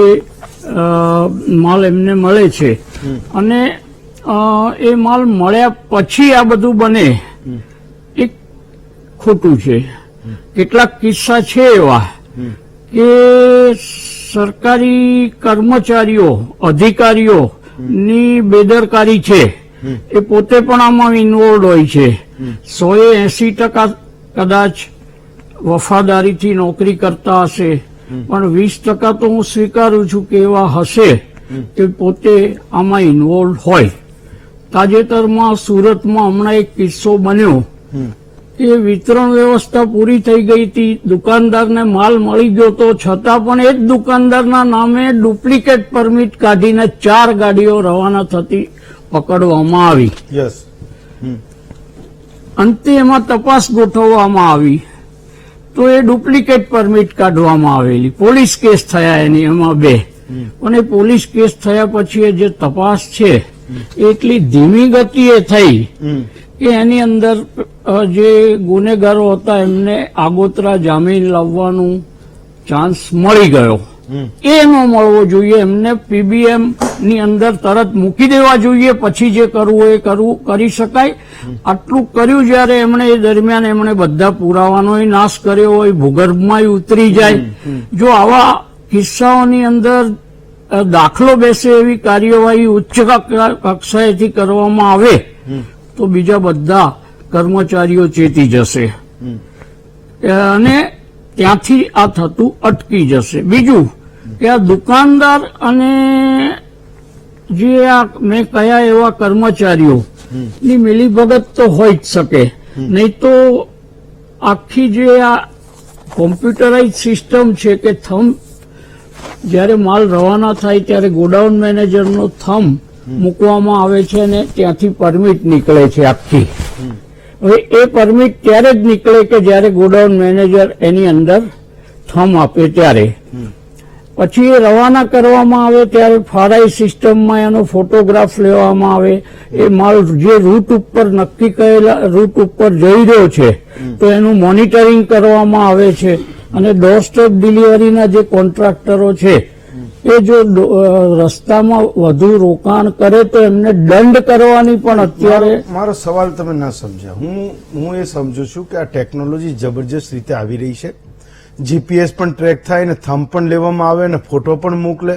એ માલ એમને મળે છે અને એ માલ મળ્યા પછી આ બધું બને એ ખોટું છે. કેટલાક કિસ્સા છે એવા કે સરકારી કર્મચારીઓ અધિકારીઓ ની બેદરકારી છે, એ પોતે પણ આમાં ઇન્વોલ્વ હોય છે. 180% કદાચ વફાદારીથી નોકરી કરતા હશે, પણ 20% તો હું સ્વીકારું છું કે એવા હશે કે પોતે આમાં ઇન્વોલ્વ હોય. તાજેતરમાં સુરતમાં હમણાં એક કિસ્સો બન્યો કે વિતરણ વ્યવસ્થા પૂરી થઈ ગઈ હતી, દુકાનદારને માલ મળી ગયો તો છતાં પણ એ જ દુકાનદારના નામે ડુપ્લિકેટ પરમિટ કાઢીને 4 ગાડીઓ રવાના થતી પકડવામાં આવી. અંતે એમાં તપાસ ગોઠવવામાં આવી તો એ ડુપ્લિકેટ પરમિટ કાઢવામાં આવેલી, પોલીસ કેસ થયા એની, એમાં 2. પણ એ પોલીસ કેસ થયા પછી જે તપાસ છે એટલી ધીમી ગતિએ થઈ કે એની અંદર જે ગુનેગારો હતા એમને આગોતરા જામીન લાવવાનું ચાન્સ મળી ગયો. એ ન મળવો જોઈએ, એમને પીબીએમ ની અંદર તરત મૂકી દેવા જોઈએ, પછી જે કરવું એ કરી શકાય. આટલું કર્યું જયારે એમણે એ દરમિયાન એમણે બધા પુરાવાનો નાશ કર્યો હોય, ભૂગર્ભમાં ઉતરી જાય. જો આવા કિસ્સાઓની અંદર દાખલો બેસે એવી કાર્યવાહી ઉચ્ચ કક્ષાએથી કરવામાં આવે તો બીજા બધા કર્મચારીઓ ચેતી જશે અને ત્યાંથી આ થતું અટકી જશે. બીજું કે આ દુકાનદાર અને જે આ મેં કયા એવા કર્મચારીઓ ની મિલીભગત તો હોય જ શકે, નહીં તો આખી જે આ કોમ્પ્યુટરાઇઝ સિસ્ટમ છે કે થંબ જ્યારે માલ રવાના થાય ત્યારે ગોડાઉન મેનેજરનો થંબ મૂકવામાં આવે છે અને ત્યાંથી પરમિટ નીકળે છે આખી. હવે એ પરમિટ ત્યારે જ નીકળે કે જ્યારે ગોડાઉન મેનેજર એની અંદર થંબ આપે ત્યારે. પછી એ રવાના કરવામાં આવે ત્યારે ફારાઈ સિસ્ટમમાં એનો ફોટોગ્રાફ લેવામાં આવે. એ માલ જે રૂટ ઉપર નક્કી કરેલા રૂટ ઉપર જઈ રહ્યો છે તો એનું મોનિટરિંગ કરવામાં આવે છે. અને ડોર સ્ટેપ ડિલિવરીના જે કોન્ટ્રાક્ટરો છે એ જો રસ્તામાં વધુ રોકાણ કરે તો એમને દંડ કરવાની પણ અત્યારે. મારો સવાલ તમે ના સમજ્યા. હું એ સમજુ છું કે આ ટેકનોલોજી જબરજસ્ત રીતે આવી રહી છે. જીપીએસ પણ ટ્રેક થાય ને થંબ પણ લેવામાં આવે ને ફોટો પણ મોકલે,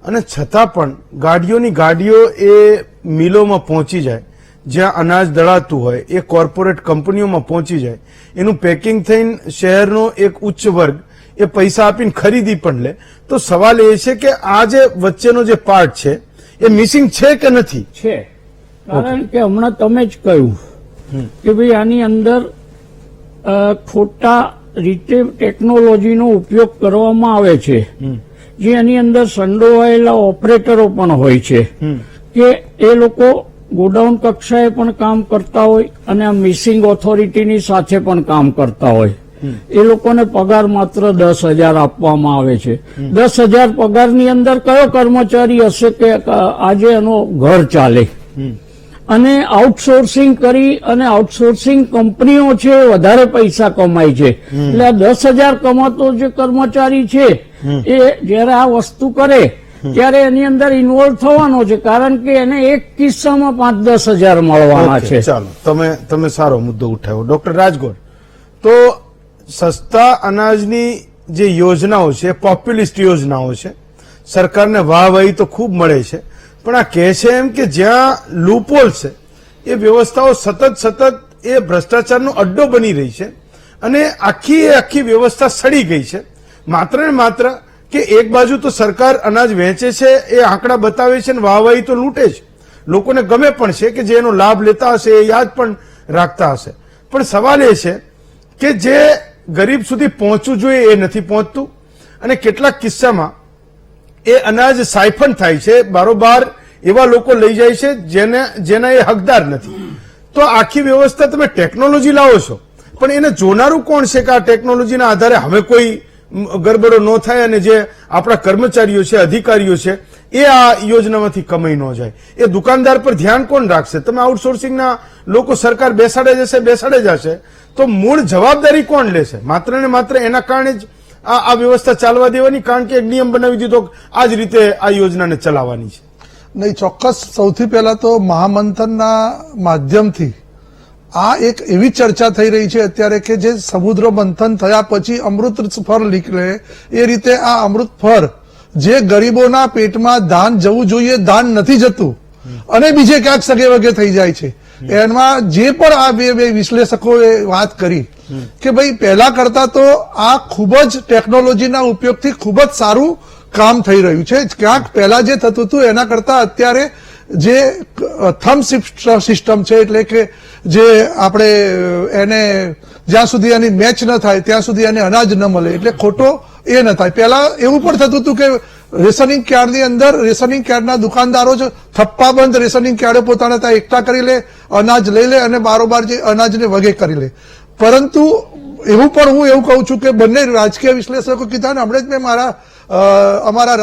અને છતાં પણ ગાડીઓ એ મિલોમાં પહોંચી જાય જ્યાં અનાજ દળાતું હોય, એ કોર્પોરેટ કંપનીઓમાં પહોંચી જાય, એનું પેકિંગ થઈને શહેરનો એક ઉચ્ચ વર્ગ એ પૈસા આપીને ખરીદી પણ લે. તો સવાલ એ છે કે આ જે વચ્ચેનો જે પાર્ટ છે એ મિસિંગ છે કે નથી? છે, કારણ કે હમણાં તમે જ કહ્યું કે ભાઈ આની અંદર ખોટા રીતે ટેકનોલોજીનો ઉપયોગ કરવામાં આવે છે, જે એની અંદર સંડોવાયેલા ઓપરેટરો પણ હોય છે કે એ લોકો ગોડાઉન કક્ષાએ પણ કામ કરતા હોય અને આ મિસિંગ ઓથોરિટીની સાથે પણ કામ કરતા હોય. એ લોકોને પગાર માત્ર 10,000 આપવામાં આવે છે. 10,000 પગારની અંદર કયો કર્મચારી હશે કે આજે એનો ઘર ચાલે? અને આઉટસોર્સિંગ કરી અને આઉટસોર્સિંગ કંપનીઓ છે વધારે પૈસા કમાય છે. એટલે આ 10,000 કમાતો જે કર્મચારી છે એ જયારે આ વસ્તુ કરે ત્યારે એની અંદર ઇન્વોલ્વ થવાનો છે, કારણ કે એને એક કિસ્સામાં 5-10,000 મળવાના છે. ચાલો, તમે સારો મુદ્દો ઉઠાવ્યો. ડોક્ટર રાજગોર, તો સસ્તા અનાજની જે યોજનાઓ છે, પોપ્યુલિસ્ટ યોજનાઓ છે, સરકારને વાહવાહી તો ખૂબ મળે છે, પણ આ કહે છે એમ કે જ્યાં લૂપહોલ છે એ વ્યવસ્થાઓ સતત એ ભ્રષ્ટાચારનો અડ્ડો બની રહી છે અને આખી વ્યવસ્થા સડી ગઈ છે. માત્ર ને માત્ર કે એક બાજુ તો સરકાર અનાજ વહેંચે છે, એ આંકડા બતાવે છે, વાહવાહી તો લૂંટે છે. લોકોને ગમે પણ છે કે જે એનો લાભ લેતા હશે એ યાદ પણ રાખતા હશે. પણ સવાલ એ છે કે જે ગરીબ સુધી પહોંચવું જોઈએ એ નથી પહોંચતું, અને કેટલાક કિસ્સામાં એ અનાજ સાયફન થાય છે, બારોબાર એવા લોકો લઈ જાય છે જેના એ હકદાર નથી. તો આખી વ્યવસ્થા તમે ટેકનોલોજી લાવો છો, પણ એને જોનારું કોણ છે કે આ ટેકનોલોજીના આધારે હવે કોઈ ગરબડો ન થાય અને જે આપણા કર્મચારીઓ છે, અધિકારીઓ છે, એ આ યોજનામાંથી કમાઈ ન જાય? એ દુકાનદાર પર ધ્યાન કોણ રાખશે? તમે આઉટસોર્સિંગના લોકો સરકાર બેસાડે જશે તો મૂળ જવાબદારી કોણ લેશે? માત્ર ને માત્ર એના કારણે જ આ વ્યવસ્થા ચાલવા દેવાની, કારણ કે એક નિયમ બનાવી દીધો આ જ રીતે આ યોજનાને ચલાવવાની છે. નહીં, ચોક્કસ. સૌથી પહેલા તો મહામંથનના માધ્યમથી આ એક એવી ચર્ચા થઈ રહી છે અત્યારે કે જે સમુદ્ર મંથન થયા પછી અમૃત ફળ નીકળે એ રીતે આ અમૃત ફળ જે ગરીબોના પેટમાં ધાન જવું જોઈએ ધાન નથી જતું અને બીજે ક્યાંક સગે વગે થઈ જાય છે. એમાં જે પણ આ બે વિશ્લેષકોએ વાત કરી કે ભાઈ પહેલા કરતા તો આ ખૂબ જ ટેકનોલોજીના ઉપયોગથી ખૂબ જ સારું કામ થઈ રહ્યું છે. ક્યાંક પહેલા જે થતું હતું એના કરતા અત્યારે જે થંબ સિસ્ટમ છે, એટલે કે જે આપણે એને જ્યાં સુધી એની મેચ ન થાય ત્યાં સુધી એને અનાજ ન મળે, એટલે ખોટો એ ન થાય. પહેલા એવું પણ થતું હતું કે રેશનિંગ કાર્ડની અંદર રેશનિંગ કાર્ડના દુકાનદારો જ થપ્પાબંધ રેશનિંગ કાર્ડો પોતાના ત્યાં એકઠા કરી લે, અનાજ લઈ લે અને બારોબાર જે અનાજને વગે કરી લે. પરંતુ એવું પણ હું એવું કહું છું કે બંને રાજકીય વિશ્લેષકો કીધા ને હમણાં જ મેં અમારા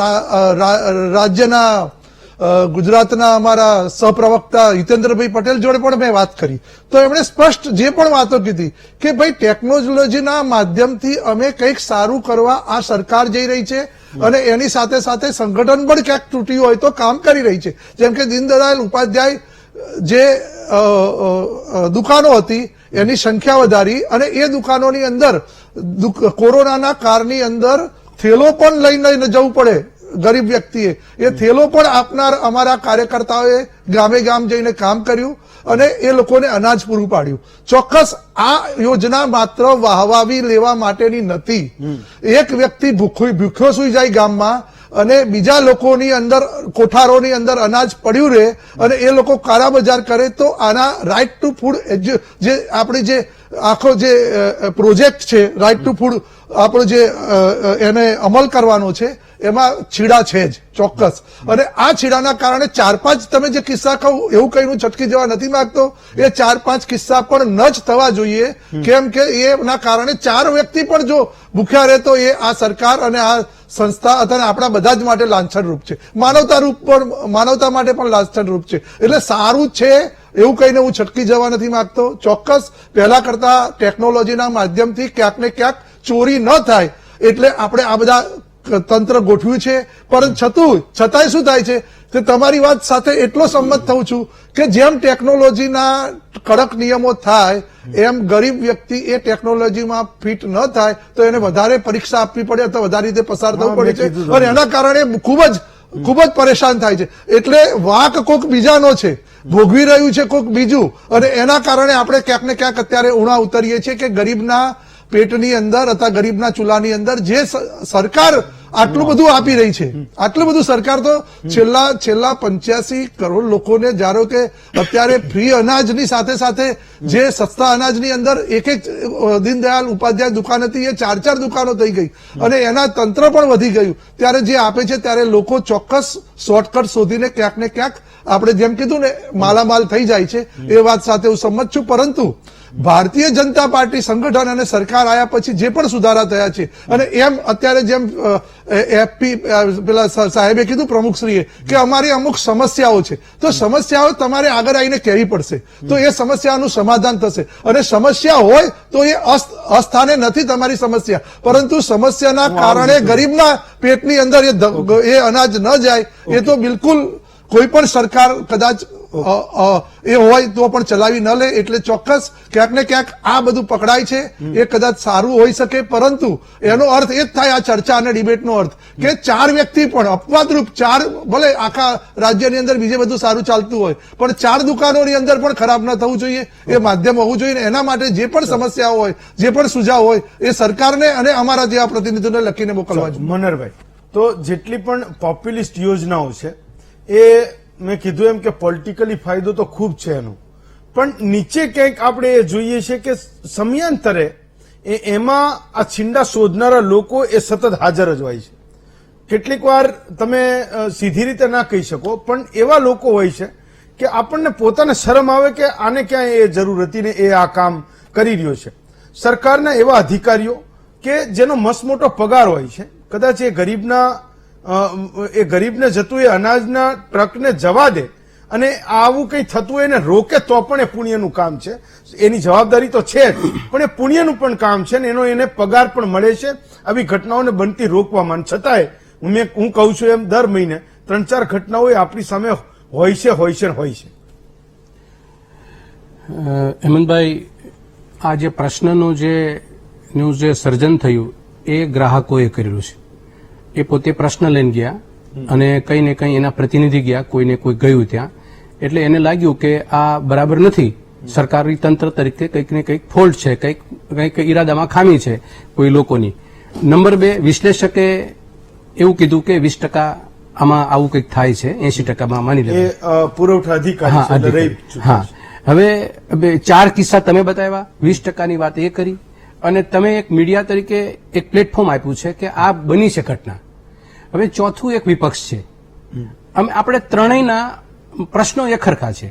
રાજ્યના ગુજરાતના અમારા સહપ્રવક્તા હિતેન્દ્રભાઈ પટેલ જોડે પણ મેં વાત કરી તો એમણે સ્પષ્ટ જે પણ વાતો કીધી કે ભાઈ ટેકનોલોજીના માધ્યમથી અમે કંઈક સારું કરવા આ સરકાર જઈ રહી છે અને એની સાથે સાથે સંગઠન પણ ક્યાંક તૂટ્યું હોય તો કામ કરી રહી છે. જેમ કે દીનદયાળ ઉપાધ્યાય જે દુકાનો હતી એની સંખ્યા વધારી અને એ દુકાનોની અંદર કોરોનાના કાળની અંદર થેલો પણ લઈને જવું પડે ગરીબ વ્યક્તિએ, એ થેલો પણ આપનાર અમારા કાર્યકર્તાઓએ ગામે ગામ જઈને કામ કર્યું અને એ લોકોને અનાજ પૂરું પાડ્યું. ચોક્કસ આ યોજના માત્ર વાહવાવી લેવા માટેની નથી. એક વ્યક્તિ ભૂખ્યો સુઈ જાય ગામમાં અને બીજા લોકોની અંદર કોઠારોની અંદર અનાજ પડ્યું રહે અને એ લોકો કાળા બજાર કરે તો આના રાઇટ ટુ ફૂડ જે આપણી જે આખો જે પ્રોજેક્ટ છે રાઇટ ટુ ફૂડ આપણો જે એને અમલ કરવાનો છે એમાં છીડા છે જ ચોક્કસ. અને આ છીડાના કારણે 4-5 તમે જે કિસ્સા કહું એવું કઈ હું છટકી જવા નથી માંગતો, એ 4-5 કિસ્સા પણ ન જ થવા જોઈએ. કેમ કે એના કારણે 4 વ્યક્તિ પણ જો ભૂખ્યા રહે તો એ આ સરકાર અને આ સંસ્થા અથવા આપણા બધા જ માટે લાંછનરૂપ છે, માનવતા માટે પણ લાંછનરૂપ છે. એટલે સારું છે એવું કહીને હું છટકી જવા નથી માંગતો. ચોક્કસ પહેલા કરતા ટેકનોલોજીના માધ્યમથી ક્યાંક ને ક્યાંક ચોરી ન થાય એટલે આપણે આ બધા તંત્ર ગોઠવ્યું છે. પરંતુ છતાંય શું થાય છે કે તમારી વાત સાથે એટલો સંમત થઉં છું કે જેમ ટેકનોલોજીના કડક નિયમો થાય એમ ગરીબ વ્યક્તિ એ ટેકનોલોજીમાં ફિટ ન થાય તો એને વધારે પરીક્ષા આપવી પડે અથવા વધારે રીતે પસાર થવું પડે છે અને એના કારણે ખૂબ જ પરેશાન થાય છે. એટલે વાંક કોઈક બીજાનો છે, ભોગવી રહ્યું છે કોઈક બીજું, અને એના કારણે આપણે ક્યાંક ને ક્યાંક અત્યારે ઉણા ઉતરીએ છીએ કે ગરીબના પેટની અંદર અથવા ગરીબના ચૂલાની અંદર જે સરકાર આટલું બધું આપી રહી છે, આટલું બધું સરકાર તો છેલ્લા 85 કરોડ લોકોને ધારો કે અત્યારે ફ્રી અનાજની સાથે સાથે જે સસ્તા અનાજની અંદર એક દીનદયાળ ઉપાધ્યાય દુકાન હતી એ 4 દુકાનો થઈ ગઈ અને એના તંત્ર પણ વધી ગયું. ત્યારે જે આપે છે ત્યારે લોકો ચોક્કસ શોર્ટકટ શોધીને ક્યાંક ને ક્યાંક આપણે જેમ કીધું ને માલામાલ થઈ જાય છે. એ વાત સાથે હું સંમત છું. પરંતુ ભારતીય જનતા પાર્ટી સંગઠન અને સરકાર આવ્યા પછી જે પણ સુધારા થયા છે અને એમ અત્યારે જેમ એફપી પેલા સાહેબે કીધું પ્રમુખશ્રીએ કે અમારી અમુક સમસ્યાઓ છે, તો સમસ્યાઓ તમારે આગળ આવીને કહેવી પડશે તો એ સમસ્યાનું સમાધાન થશે. અને સમસ્યા હોય તો એ અસ્થાને નથી તમારી સમસ્યા, પરંતુ સમસ્યાના કારણે ગરીબના પેટની અંદર એ અનાજ ન જાય એ તો બિલકુલ કોઈ પણ સરકાર કદાચ એ હોય તો પણ ચલાવી ન લે. એટલે ચોક્કસ ક્યાંક ને ક્યાંક આ બધું પકડાય છે એ કદાચ સારું હોઈ શકે, પરંતુ એનો અર્થ એ જ થાય આ ચર્ચા અને ડિબેટનો અર્થ કે 4 વ્યક્તિ પણ અપવાદરૂપ 4 ભલે આખા રાજ્યની અંદર બીજે બધું સારું ચાલતું હોય પણ 4 દુકાનોની અંદર પણ ખરાબ ન થવું જોઈએ, એ માધ્યમ હોવું જોઈએ. એના માટે જે પણ સમસ્યાઓ હોય, જે પણ સુઝાવ હોય એ સરકારને અને અમારા જેવા પ્રતિનિધિઓને લખીને મોકલવા જોઈએ. મનહરભાઈ, તો જેટલી પણ પોપ્યુલિસ્ટ યોજનાઓ છે એ મેં કીધું એમ કે પોલિટિકલી ફાયદો તો ખૂબ છે એનો, પણ નીચે ક્યાંક આપણે એ જોઈએ છે કે સમયાંતરે એમાં આ છીંડા શોધનારા લોકો એ સતત હાજર જ હોય છે. કેટલીક વાર તમે સીધી રીતે ના કહી શકો પણ એવા લોકો હોય છે કે આપણને પોતાને શરમ આવે કે આને ક્યાંય એ જરૂર હતી ને એ આ કામ કરી રહ્યો છે. સરકારના એવા અધિકારીઓ કે જેનો મસમોટો પગાર હોય છે, કદાચ એ ગરીબને જતું એ અનાજના ટ્રકને જવા દે અને આવું કંઈ થતું હોય એને રોકે તો પણ એ પુણ્યનું કામ છે. એની જવાબદારી તો છે જ, પણ એ પુણ્યનું પણ કામ છે ને એનો એને પગાર પણ મળે છે આવી ઘટનાઓને બનતી રોકવામાં. છતાંય હું કહું છું એમ દર મહિને 3-4 ઘટનાઓ આપણી સામે હોય છે. હેમંતભાઈ, આ જે પ્રશ્નનું જે સર્જન થયું એ ગ્રાહકોએ કરેલું છે. એ પોતે પ્રશ્ન લઈને ગયા અને કઈ ને કઈ એના પ્રતિનિધિ ગયા, કોઈને કોઈ ગયું ત્યાં, એટલે એને લાગ્યું કે આ બરાબર નથી. સરકારી તંત્ર તરીકે કંઈક ને કંઈક ફોલ્ટ છે, કંઈક ઈરાદામાં ખામી છે કોઈ લોકોની. નંબર 2, વિશ્લેષકે એવું કીધું કે 20% આમાં આવું કંઈક થાય છે, 80%માં માની લે પુરવઠા અધિકારી. હા, હવે 4 કિસ્સા તમે બતાવ્યા, 20%ની વાત એ કરી અને તમે એક મીડિયા તરીકે એક પ્લેટફોર્મ આપ્યું છે કે આ બની છે ઘટના. હવે ચોથું એક વિપક્ષ છે. આપણે ત્રણેયના પ્રશ્નો એક સરખા છે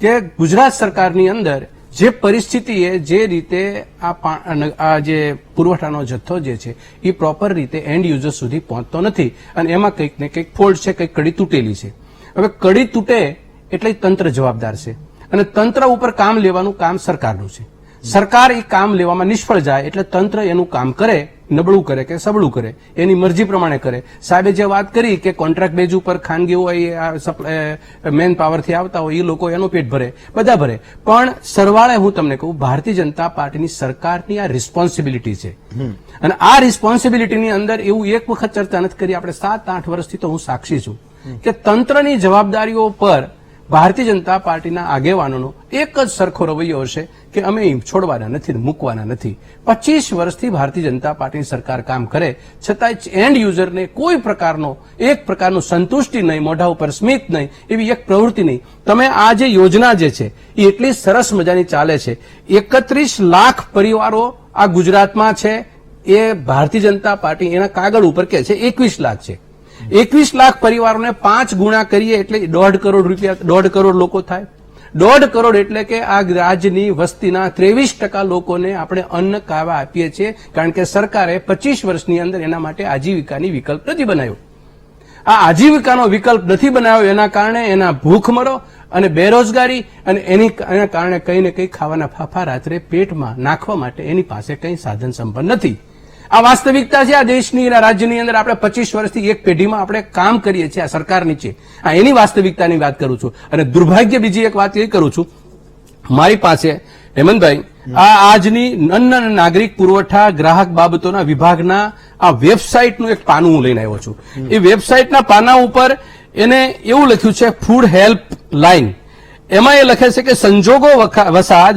કે ગુજરાત સરકારની અંદર જે પરિસ્થિતિએ જે રીતે આ જે પુરવઠાનો જથ્થો જે છે એ પ્રોપર રીતે એન્ડ યુઝર સુધી પહોંચતો નથી અને એમાં કંઈક ને કંઈક ફોલ્ટ છે, કંઈક કડી તૂટેલી છે. હવે કડી તૂટે એટલે તંત્ર જવાબદાર છે અને તંત્ર ઉપર કામ લેવાનું કામ સરકારનું છે. સરકાર એ કામ લેવામાં નિષ્ફળ જાય એટલે તંત્ર એનું કામ કરે, નબળું કરે કે સબળું કરે, એની મરજી પ્રમાણે કરે. સાહેબે જે વાત કરી કે કોન્ટ્રાક્ટ બેઝ ઉપર ખાનગી હોય, મેન પાવરથી આવતા હોય એ લોકો એનું પેટ ભરે, બધા ભરે, પણ સરવાળે હું તમને કહું ભારતીય જનતા પાર્ટીની સરકારની આ રિસ્પોન્સિબિલિટી છે. અને આ રિસ્પોન્સિબિલિટીની અંદર એવું એક વખત ચર્ચા નથી કરી આપણે 7-8 વર્ષથી તો હું સાક્ષી છું કે તંત્રની જવાબદારીઓ પર ભારતીય જનતા પાર્ટીના આગેવાનોનો એક જ સરખો રવૈયો હશે કે અમે છોડવાના નથી, મૂકવાના નથી. 25 વર્ષથી ભારતીય જનતા પાર્ટીની સરકાર કામ કરે છતાંય એન્ડ યુઝરને કોઈ પ્રકારનું સંતુષ્ટિ નહીં, મોઢા ઉપર સ્મિત નહીં, એવી એક પ્રવૃત્તિ નહીં. તમે આ જે યોજના જે છે એ એટલી સરસ મજાની ચાલે છે. 31 લાખ પરિવારો આ ગુજરાતમાં છે. એ ભારતીય જનતા પાર્ટી એના કાગળ ઉપર કે છે 21 લાખ છે. 21 લાખ પરિવારોને 5 ગુણા કરીએ એટલે 1.5 કરોડ રૂપિયા, 1.5 કરોડ લોકો થાય. 1.5 કરોડ એટલે કે આ રાજ્યની વસ્તીના 23% લોકોને આપણે અન્ન ખાવા આપીએ છીએ, કારણ કે સરકારે 25 વર્ષની અંદર એના માટે આજીવિકાની વિકલ્પ નથી બનાવ્યો. આ આજીવિકાનો વિકલ્પ નથી બનાવ્યો એના કારણે એના ભૂખમરો અને બેરોજગારી અને એના કારણે કંઈ ને કંઈ ખાવાના ફાફા રાત્રે પેટમાં નાખવા માટે એની પાસે કંઈ સાધન સંપન્ન નથી. આ વાસ્તવિકતા છે આ દેશની અને રાજ્યની અંદર. આપણે 25 વર્ષથી એક પેઢીમાં આપણે કામ કરીએ છીએ આ સરકારની છે. આ એની વાસ્તવિકતાની વાત કરું છું. અને દુર્ભાગ્ય બીજી એક વાત એ કરું છું, મારી પાસે હેમંતભાઈ આ આજની અન્ન અને નાગરિક પુરવઠા ગ્રાહક બાબતોના વિભાગના આ વેબસાઇટનું એક પાનું હું લઈને આવ્યો છું. એ વેબસાઇટના પાના ઉપર એને એવું લખ્યું છે ફૂડ હેલ્પ લાઇન. એમાં એ લખે છે કે સંજોગો વસાત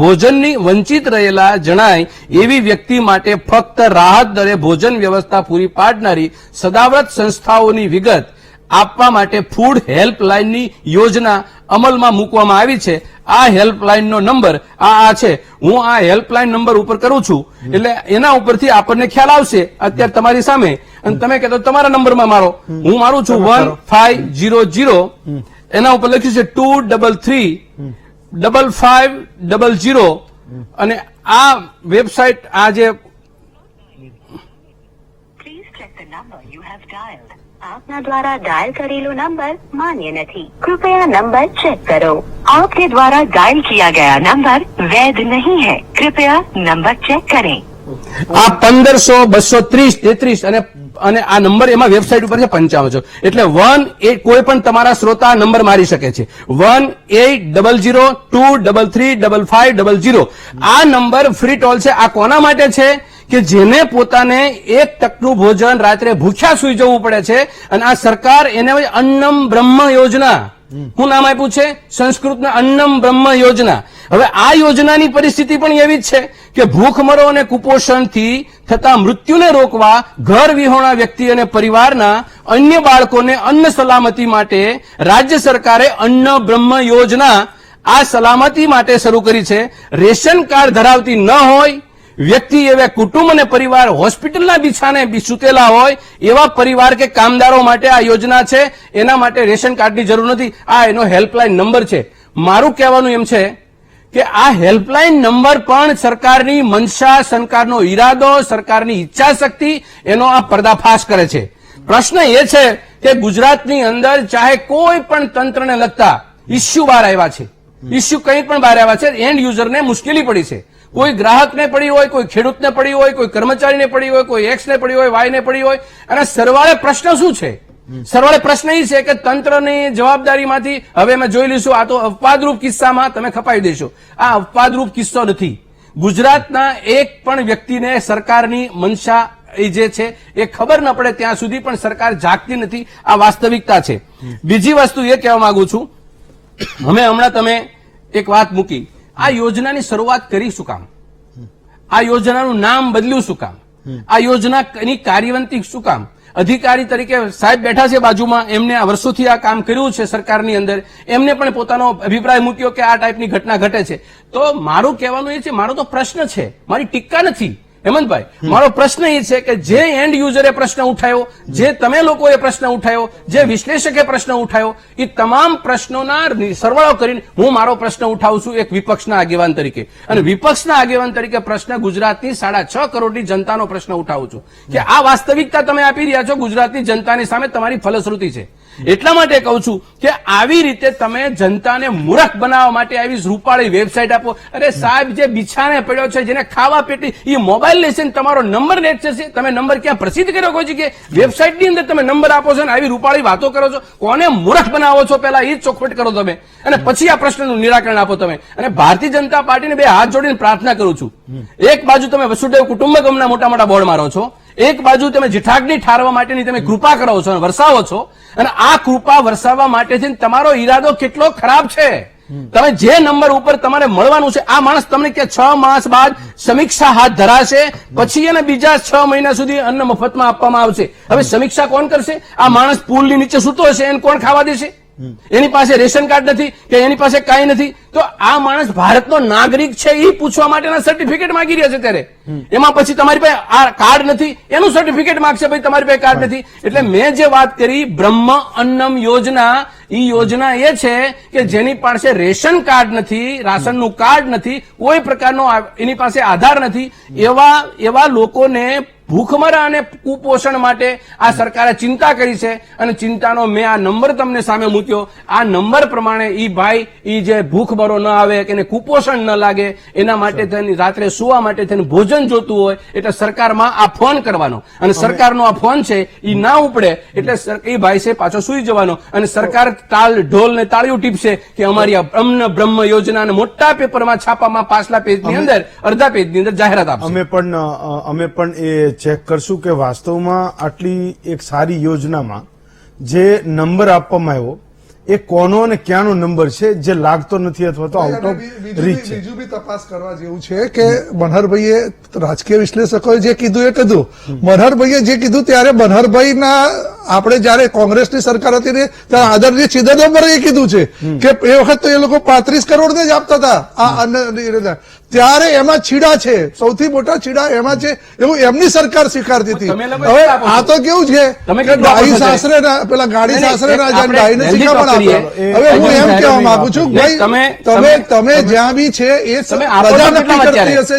ભોજનની વંચિત રહેલા જણાય એવી વ્યક્તિ માટે ફક્ત રાહત દરે ભોજન વ્યવસ્થા પૂરી પાડનારી સદાવ્રત સંસ્થાઓની વિગત આપવા માટે ફૂડ હેલ્પલાઇનની યોજના અમલમાં મૂકવામાં આવી છે. આ હેલ્પલાઇનનો નંબર આ છે. હું આ હેલ્પલાઇન નંબર ઉપર કરું છું એટલે એના ઉપરથી આપણને ખ્યાલ આવશે. અત્યારે તમારી સામે અને તમે કહેતો તમારા નંબરમાં મારો, હું મારું છું 1500. એના ઉપર લખ્યું છે 2335500 અને આ વેબસાઇટ આ જે આપના દ્વારા ડાયલ કરેલો નંબર માન્ય નથી, કૃપયા નંબર ચેક કરો. आपके द्वारा डायल किया गया नंबर वैध नहीं है, कृपया नंबर चेक करें. આ 1500-230-33 અને આ નંબર એમાં વેબસાઇટ ઉપર છે 55. એટલે 1 કોઈ પણ તમારા શ્રોતા નંબર મારી શકે છે 1800-233-5500. આ નંબર ફ્રી ટોલ છે. આ કોના માટે છે કે જેને પોતાને 1 ટકનું ભોજન રાત્રે ભૂખ્યા સુઈ જવું પડે છે અને આ સરકાર એને અન્નમ બ્રહ્મ યોજના, શું નામ આપ્યું છે? સંસ્કૃતના અન્નમ બ્રહ્મ યોજના. હવે આ યોજનાની પરિસ્થિતિ પણ એવી જ છે કે ભૂખમરો અને કુપોષણથી થતા મૃત્યુને રોકવા ઘર વિહોણા વ્યક્તિ અને પરિવારના અન્ય બાળકોને અન્ન સલામતી માટે રાજ્ય સરકારે અન્ન બ્રહ્મ યોજના આ સલામતી માટે શરૂ કરી છે. રેશન કાર્ડ ધરાવતી ન હોય વ્યક્તિ, એવા કુટુંબ અને પરિવાર હોસ્પિટલના બિછાને સૂતેલા હોય એવા પરિવાર કે કામદારો માટે આ યોજના છે. એના માટે રેશન કાર્ડની જરૂર નથી. આ એનો હેલ્પલાઇન નંબર છે. મારું કહેવાનું એમ છે કે આ હેલ્પલાઇન નંબર પણ સરકારની મનસા, સરકારનો ઈરાદો, સરકારની ઈચ્છા શક્તિ એનો આ પર્દાફાશ કરે છે. પ્રશ્ન એ છે કે ગુજરાતની અંદર ચાહે કોઈ પણ તંત્રને લગતા ઇસ્યુ બહાર આવ્યા છે, ઇસ્યુ કંઈ પણ બહાર આવ્યા છે, એન્ડ યુઝરને મુશ્કેલી પડી છે. કોઈ ગ્રાહકને પડી હોય, કોઈ ખેડૂતને પડી હોય, કોઈ કર્મચારીને પડી હોય, કોઈ એક્સને પડી હોય, વાયને પડી હોય. અને સરવાળે પ્રશ્ન શું છે? સરવાળે પ્રશ્ન એ છે કે તંત્રની જવાબદારીમાંથી હવે અમે જોઈ લઈશું. આ તો અપવાદરૂપ કિસ્સામાં તમે ખપાવી દેશો. આ અપવાદરૂપ કિસ્સો નથી. ગુજરાતના એક પણ વ્યક્તિને સરકારની મનસા જે છે એ ખબર ન પડે ત્યાં સુધી પણ સરકાર જાગતી નથી. આ વાસ્તવિકતા છે. બીજી વસ્તુ એ કહેવા માંગુ છું, હમણાં તમે એક વાત મૂકી, આ યોજનાની શરૂઆત કરી શું કામ? આ યોજનાનું નામ બદલ્યું શું કામ? આ યોજનાની કાર્યવંતી શું કામ? અધિકારી તરીકે સાહેબ બેઠા છે બાજુમાં, એમને આ વર્ષોથી આ કામ કર્યું છે સરકારની અંદર, એમને પણ પોતાનો અભિપ્રાય મૂક્યો કે આ ટાઈપની ઘટના ઘટે છે. તો મારું કહેવાનું એ છે, મારો તો પ્રશ્ન છે, મારી ટીકા નથી હેમંતભાઈ. મારો પ્રશ્ન એ છે કે જે એન્ડ યુઝરે પ્રશ્ન ઉઠાવ્યો, જે તમે લોકોએ પ્રશ્ન ઉઠાવ્યો, જે વિશ્લેષકે પ્રશ્ન ઉઠાવ્યો, એ તમામ પ્રશ્નોના સરવાળો કરીને હું મારો પ્રશ્ન ઉઠાવું છું એક વિપક્ષના આગેવાન તરીકે. અને વિપક્ષના આગેવાન તરીકે પ્રશ્ન ગુજરાતની 6.5 કરોડની જનતાનો પ્રશ્ન ઉઠાવું છું કે આ વાસ્તવિકતા તમે આપી રહ્યા છો ગુજરાતની જનતાની સામે, તમારી ફલશ્રુતિ છે. એટલા માટે કહું છું કે આવી રીતે તમે જનતાને મૂર્ખ બનાવવા માટે આવી રૂપાળી વેબસાઇટ આપો. અરે સાહેબ, જે બિછાને પડ્યો છે, જેને ખાવા પેટી, એ મોબાઈલ લેશે ને તમારો નંબર નેટ છે. તમે નંબર ક્યાં પ્રસિદ્ધ કર્યો કોઈ જગ્યાએ? વેબસાઇટની અંદર તમે નંબર આપો છો ને આવી રૂપાળી વાતો કરો છો. કોને મૂર્ખ બનાવો છો પહેલા એ જ ચોખવટ કરો તમે, અને પછી આ પ્રશ્નનું નિરાકરણ આપો તમે. અને ભારતીય જનતા પાર્ટીને બે હાથ જોડીને પ્રાર્થના કરું છું, એક બાજુ તમે વસુદેવ કુટુંબકમના મોટા મોટા બોર્ડ મારો છો, એક બાજુ તમે જઠાગ્નિ ઠારવા માટેની તમે કૃપા કરો છો અને વરસાવો છો, અને આ કૃપા વરસાવવા માટેથી તમારો ઈરાદો કેટલો ખરાબ છે. તમે જે નંબર ઉપર તમારે મળવાનું છે, આ માણસ તમને કે 6 માસ બાદ સમીક્ષા હાથ ધરાશે, પછી એને બીજા 6 મહિના સુધી અન્ન મફતમાં આપવામાં આવશે. હવે સમીક્ષા કોણ કરશે? આ માણસ પુલની નીચે સૂતો હશે, એને કોણ ખાવા દેશે? એની પાસે રેશન કાર્ડ નથી કે એની પાસે કાંઈ નથી, તો આ માણસ ભારતનો નાગરિક છે એ પૂછવા માટેના સર્ટિફિકેટ માંગી રહ્યા છે. ત્યારે એમાં પછી તમારી પાસે આ કાર્ડ નથી, એનું સર્ટિફિકેટ માંગશે, ભાઈ તમારી પાસે કાર્ડ નથી. એટલે મેં જે વાત કરી બ્રહ્મ અન્નમ યોજના, એ યોજના એ છે કે જેની પાસે રેશન કાર્ડ નથી, રાશનનું કાર્ડ નથી, કોઈ પ્રકારનો એની પાસે આધાર નથી, એવા લોકોને ભૂખમરા અને કુપોષણ માટે આ સરકારે ચિંતા કરી છે. અને ચિંતાનો મેં આ નંબર તમને સામે મૂક્યો. આ નંબર પ્રમાણે ઈ ભાઈ ઈ જે ભૂખમરો ન આવે કે એને કુપોષણ ન લાગે એના માટે થઈને રાત્રે સુવા માટે થઈને ભોજન જોતું હોય એટલે સરકારમાં આ ફોન કરવાનો, અને સરકારનો આ ફોન છે ઈ ના ઉપડે એટલે એ ભાઈ છે પાછો સુઈ જવાનો, અને સરકાર તાલ ઢોલ ને તાળીઓ ટીપશે કે અમારી આ બ્રહ્મ યોજના મોટા પેપરમાં છાપામાં પાછલા પેજની અંદર, અડધા પેજની અંદર જાહેરાત આપશે. અમે પણ એ ચેક કરશું કે વાસ્તવમાં આટલી એક સારી યોજનામાં જે નંબર આપવામાં આવ્યો એ કોનો અને ક્યાંનો નંબર છે જે લાગતો નથી અથવા તો આઉટ ઓફ રીચ છે. બીજું બી તપાસ કરવા જેવું છે કે મનહરભાઈએ રાજકીય વિશ્લેષકોએ જે કીધું એ કીધું. મનહરભાઈએ જે કીધું ત્યારે મનહરભાઈના આપણે જયારે કોંગ્રેસની સરકાર હતી ને ત્યારે આદરણીય ચિદમ્બરમે કીધું છે કે એ વખત તો એ લોકો 35 કરોડ ને જ આપતા હતા આ અન્ન, ત્યારે એમાં છીડા છે, સૌથી મોટા છીડા એમાં છે, એવું એમની સરકાર સ્વીકારતી હતી. હવે આ તો કેવું છે કે ગાડી સાસરે પેલા ગાડી સાસરે ના જાય, ગાડીને શીખામણ આપે. હવે હું એમ કહેવા માંગુ છું ભાઈ તમે જ્યાં બી છે એ પ્રજા નક્કી કરતી હશે.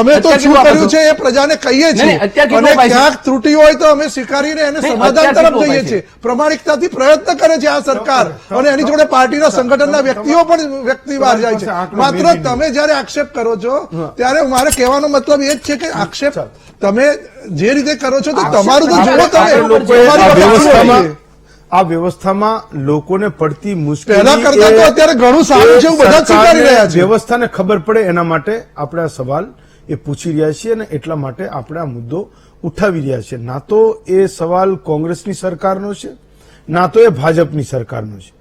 અમે તો શું કર્યું છે એ પ્રજાને કહીએ છીએ, અને ક્યાંક ત્રુટિ હોય તો અમે સ્વીકારીને એને સમાધાન તરફ જઈએ છીએ. પ્રમાણિકતાથી પ્રયત્ન કરે છે આ સરકાર, અને એની જોડે પાર્ટીના સંગઠનના વ્યક્તિઓ પણ વ્યક્તિવાર જાય છે. માત્ર તમે જયારે આક્ષેપ કરો છો ત્યારે મારે કહેવાનો મતલબ એ જ છે કે આક્ષેપ તમે જે રીતે કરો છો તો તમારું તો જુઓ. તમે આ વ્યવસ્થામાં લોકોને પડતી મુશ્કેલી પહેલા કરતા તો અત્યારે ઘણું સારું છે, બધા સ્વીકારી રહ્યા છે. વ્યવસ્થાને ખબર પડે એના માટે આપણે આ સવાલ એ પૂછી રહ્યા છીએ, અને એટલા માટે આપણે આ મુદ્દો ઉઠાવી રહ્યા છીએ. ના તો એ સવાલ કોંગ્રેસની સરકારનો છે, ના તો એ ભાજપની સરકારનો છે.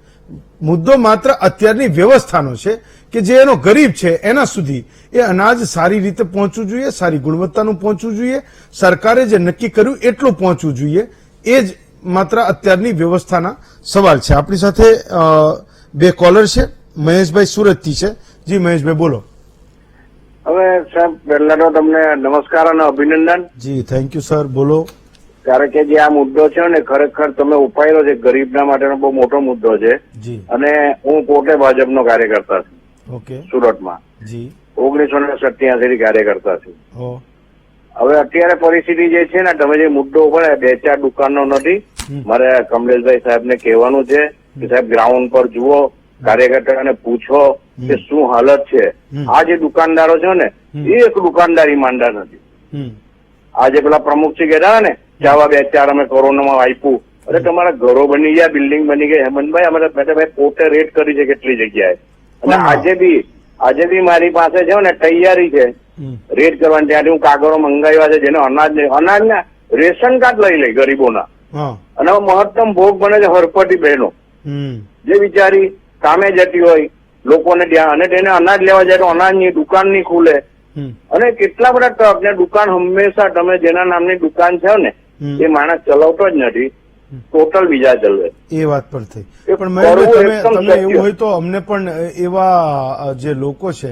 મુદ્દો માત્ર અત્યારની વ્યવસ્થાનો છે કે જે એનો ગરીબ છે એના સુધી એ અનાજ સારી રીતે પહોંચવું જોઈએ, સારી ગુણવત્તાનું પહોંચવું જોઈએ, સરકારે જે નક્કી કર્યું એટલું પહોંચવું જોઈએ. એ જ માત્ર અત્યારની વ્યવસ્થાના સવાલ છે. આપણી સાથે બે કોલર છે. મહેશભાઈ સુરતથી છે. જી મહેશભાઈ બોલો. હવે સાહેબ પહેલા તો તમને નમસ્કાર અને અભિનંદન. જી થેન્ક યુ સર, બોલો. કારણ કે જે આ મુદ્દો છે ને ખરેખર તમે ઉપાડ્યો છે, ગરીબના માટેનો બહુ મોટો મુદ્દો છે. અને હું પોતે ભાજપનો કાર્યકર્તા છું. ઓકે. સુરતમાં જી 1987 થી કાર્યકર્તા છું. હવે અત્યારે પરિસ્થિતિ જે છે ને, તમે જે મુદ્દો ઉપાડ્યા 2-4 દુકાનો નથી, મારે કમલેશભાઈ સાહેબને કહેવાનું છે કે સાહેબ ગ્રાઉન્ડ પર જુઓ, કાર્યકર્તાને પૂછો કે શું હાલત છે. આ જે દુકાનદારો છે ને એ એક દુકાનદાર ઈમાનદાર નથી. આજે પેલા પ્રમુખજી કહેતા ને ચાવા 2-4 અમે કોરોનામાં આપ્યું, અરે તમારા ઘરો બની ગયા, બિલ્ડિંગ બની ગઈ. હેમંતભાઈ અમે ભાઈ પોતે રેડ કરી છે કેટલી જગ્યાએ, અને આજે બી મારી પાસે છે ને તૈયારી છે રેડ કરવાની. ત્યાંથી હું કાગળો મંગાવ્યા છે જેને અનાજના રેશન કાર્ડ લઈ લે ગરીબોના, અને મહત્તમ ભોગ બને છે હરપટી બહેનો જે બિચારી કામે જતી હોય લોકોને ત્યાં, અને તેને અનાજ લેવા જાય તો અનાજની દુકાન ની ખુલે, અને કેટલા બધા ટ્રક ને દુકાન હંમેશા તમે જેના નામની દુકાન છે ને એ માણસ ચલાવતો જ નથી, ટોટલ બીજા ચલવે. એ વાત પર થઈ. પણ મહેશભાઈ તમે એવું હોય તો અમને પણ એવા જે લોકો છે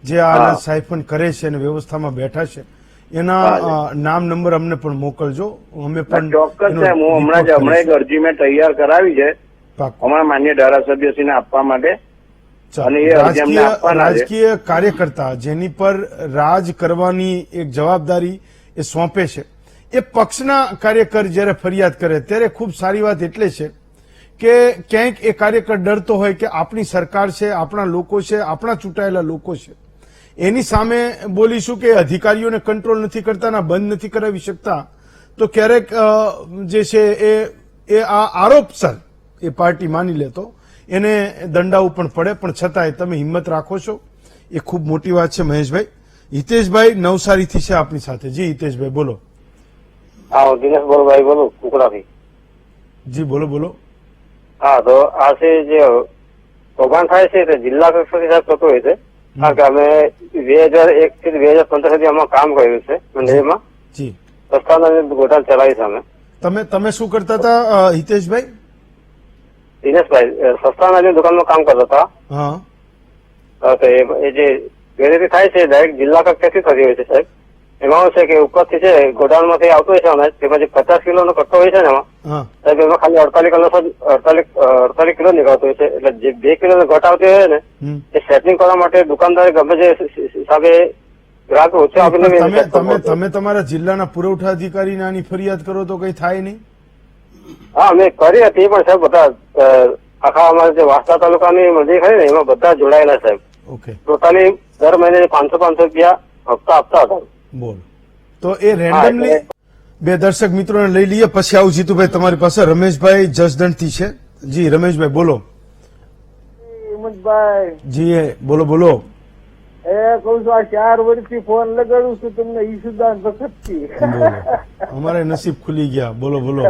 જે આ સાયફન કરે છે અને વ્યવસ્થામાં બેઠા છે એના નામ નંબર અમને પણ મોકલજો. અમે પણ ચોક્કસ છે. હું હમણાં એક અરજી મેં તૈયાર કરાવી છે હમણાં માન્ય ધારાસભ્યશ્રીને આપવા માટે. રાજકીય કાર્યકર્તા જેની પર રાજ કરવાની એક જવાબદારી એ સોંપે છે, એ પક્ષના કાર્યકર જયારે ફરિયાદ કરે ત્યારે ખૂબ સારી વાત એટલે છે કે ક્યાંક એ કાર્યકર ડરતો હોય કે આપણી સરકાર છે, આપણા લોકો છે, આપણા ચૂંટાયેલા લોકો છે, એની સામે બોલીશું કે અધિકારીઓને કંટ્રોલ નથી કરતા, ના બંધ નથી કરાવી શકતા, તો ક્યારેક જે છે એ આ આરોપસર એ પાર્ટી માની લેતો એને દંડાવું પણ પડે. પણ છતાંય તમે હિંમત રાખો છો એ ખૂબ મોટી વાત છે મહેશભાઈ. હિતેશભાઈ નવસારીથી છે આપણી સાથે. જી હિતેશભાઈ બોલો. હા, દિનેશ બોલભાઈ બોલું કુકડાથી. જી બોલો બોલો. હા, તો આ છે જે કૌભાંડ થાય છે તે જિલ્લા કક્ષાથી સાહેબ થતું હોય છે. કારણ કે અમે 2001 થી 2015 સુધી આમાં કામ કર્યું છે મંડળીમાં. જી. સસ્તાના ગોડાઉન ચલાવી છે અમે. તમે શું કરતા હતા હિતેશભાઈ? દિનેશભાઈ સસ્તાના દુકાનમાં કામ કરતા હતા. હા. તો એ જે ગેરરીતિ થાય છે ડાયરેક્ટ જિલ્લા કક્ષાથી થતી હોય છે સાહેબ. એમાં શું છે કે ઉપરથી છે ગોડાઉનમાંથી આવતું હોય છે અનાજ, તેમાં જે 50 કિલોનો કટ્ટો હોય છે ને એમાં સાહેબ એમાં ખાલી 48 કિલો નીકળતો હોય છે. એટલે જે 2 કિલો ઘટ આવતી હોય ને એ સેટિંગ કરવા માટે દુકાનદારે ગમે જે હિસાબે ગ્રાહક ઓછો આપીને તમે તમારા જિલ્લાના પુરવઠા અધિકારીને આની ફરિયાદ કરો તો કઈ થાય નહીં? હા, અમે કરી હતી પણ સાહેબ બધા આખા અમારા જે વાંસદા તાલુકાની મંડી ખરી ને એમાં બધા જોડાયેલા સાહેબ. ઓકે. ટોટલી દર મહિને 500 રૂપિયા હપ્તા આપતા હતા. બોલ. તો એ રેન્ડમલી બે દર્શક મિત્રોને લઈ લઈએ પછી આવું જીતુભાઈ તમારી પાસે. રમેશભાઈ જસદણથી છે. જી રમેશભાઈ બોલો. હિંમતભાઈ જી બોલો બોલો. એ કઉ છું આ 4 વર્ષથી ફોન લગાડું છું તમને ઈસુદાન વખતથી. અમારે નસીબ ખુલી ગયા. બોલો બોલો.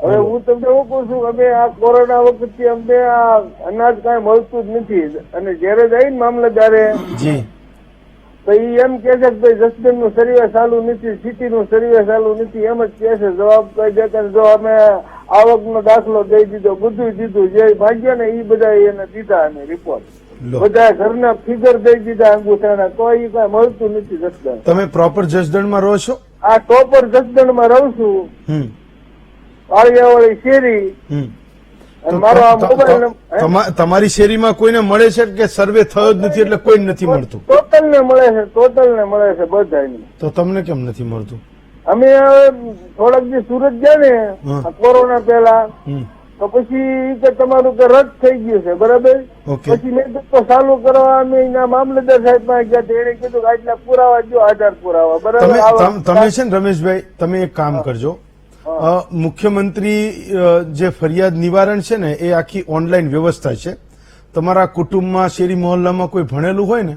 હવે હું તમને એવું કહું છું, અમે આ કોરોના વખતથી અમને આ અનાજ કઈ મળતું જ નથી. અને જયારે જાય ને મામલતદારે જી તો એ એમ કે છે કે ભાઈ જસદણ નું સર્વે ચાલુ નથી, સિટી નું સર્વે ચાલુ નથી, એમ જ કે છે. જવાબ કહી દેતા જો અમે આવક નો દાખલો દઈ દીધો, બધું દીધું, જે ભાગ્યા ને એ બધા એને દીધા અમે રિપોર્ટ, બધા ઘરના ફિગર દઈ દીધા અંગૂઠાના, તો એ કઈ મળતું નથી જસદણ. તમે પ્રોપર જસદણમાં રહો છો? આ પ્રોપર જસદણ માં રહું છું, પાળિયાવાળી શેરી. તમારી શેરીમાં કોઈને મળે છે કે સર્વે થયો જ નથી એટલે કોઈ નથી મળતું? ટોટલ ને મળે છે, ટોટલ ને મળે છે બધાને. તો તમને કેમ નથી મળતું? અમે થોડાક જે સુરત ગયા ને કોરોના પહેલા, તો પછી કે તમારું કે રદ થઈ ગયું છે, બરાબર. પછી મેં તો ચાલુ કરવા અમે એના મામલતદાર સાહેબ પાસે ગયા, એને કીધું કે આટલા પુરાવા જો, આધાર પુરાવા, બરાબર. તમે છે ને રમેશભાઈ, તમે એક કામ કરજો. મુખ્યમંત્રી જે ફરિયાદ નિવારણ છે ને એ આખી ઓનલાઈન વ્યવસ્થા છે. તમારા કુટુંબમાં શેરી મોહલ્લામાં કોઈ ભણેલું હોય ને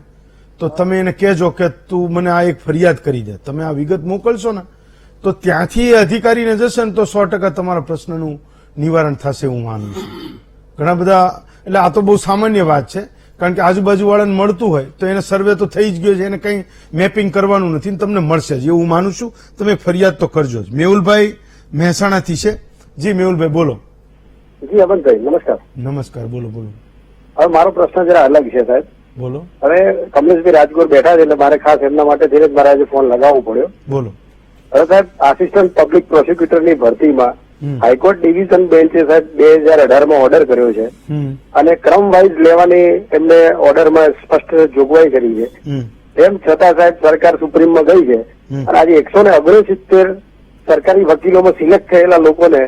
તો તમે એને કહેજો કે તું મને આ એક ફરિયાદ કરી દે. તમે આ વિગત મોકલશો ને તો ત્યાંથી એ અધિકારીને જશે ને તો 100% તમારા પ્રશ્નનું નિવારણ થશે હું માનું છું. ઘણા બધા, એટલે આ તો બહુ સામાન્ય વાત છે કારણ કે આજુબાજુ વાળાને મળતું હોય તો એને સર્વે તો થઈ જ ગયો છે, એને કઈ મેપિંગ કરવાનું નથી ને તમને મળશે જ એવું માનું છું. તમે ફરિયાદ તો કરજો જ. મેહુલભાઈ મહેસાણાથી છે. જી મેહુલભાઈ બોલો. જી અમનભાઈ નમસ્કાર. નમસ્કાર, બોલો બોલો. હવે મારો પ્રશ્ન જરા અલગ છે સાહેબ. બોલો. હવે કમલેશભાઈ રાજગોર બેઠા છે એટલે મારે ખાસ એમના માટે ધીરજ મારે આજે ફોન લગાવવો પડ્યો. બોલો. હવે સાહેબ આસિસ્ટન્ટ પબ્લિક પ્રોસિક્યુટરની ભરતીમાં હાઈકોર્ટ ડિવિઝન બેન્ચે સાહેબ 2018 ઓર્ડર કર્યો છે અને ક્રમ વાઇઝ લેવાની એમને ઓર્ડરમાં સ્પષ્ટ જોગવાઈ કરી છે. તેમ છતાં સાહેબ સરકાર સુપ્રીમમાં ગઈ છે અને આજે 169 સરકારી વકીલોમાં સિલેક્ટ થયેલા લોકોને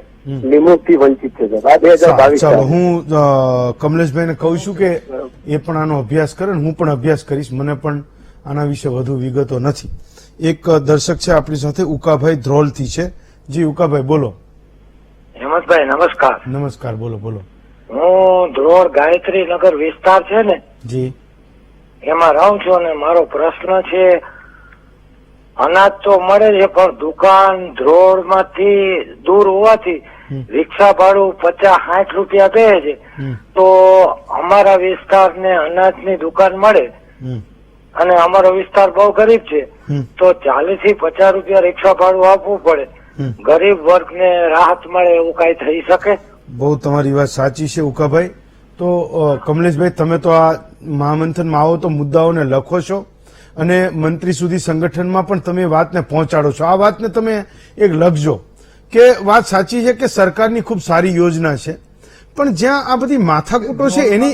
નિમણૂકથી વંચિત છે. આ 2022. ચાલો હું કમલેશભાઈને કહું છું કે એ પણ આનો અભ્યાસ કરે ને હું પણ અભ્યાસ કરીશ. મને પણ આના વિશે વધુ વિગતો નથી. એક દર્શક છે આપણી સાથે, ઉકાભાઈ ધ્રોલથી છે. જી ઉકાભાઈ બોલો. હેમંતભાઈ નમસ્કાર. નમસ્કાર, બોલો બોલો. હું ધ્રોળ ગાયત્રી નગર વિસ્તાર છે ને જી એમાં રહું છું અને મારો પ્રશ્ન છે, અનાજ તો મળે છે પણ દુકાન ધ્રોળ માંથી દૂર હોવાથી રિક્ષા ભાડું 50-60 રૂપિયા કહે છે. તો અમારા વિસ્તારને અનાજની દુકાન મળે અને અમારો વિસ્તાર બહુ ગરીબ છે તો 40 થી 50 રૂપિયા રિક્ષા ભાડું આપવું પડે. ગરીબ વર્ગને રાહત મળે એવું કઈ થઈ શકે? બહુ તમારી વાત સાચી છે ઉકાભાઈ. તો કમલેશભાઈ તમે તો આ મહામંથનમાં આવો તો મુદ્દાઓને લખો છો અને મંત્રી સુધી સંગઠનમાં પણ તમે વાતને પહોંચાડો છો. આ વાતને તમે એક લખજો કે વાત સાચી છે કે સરકારની ખૂબ સારી યોજના છે પણ જ્યાં આ બધી માથાકૂટો છે એનું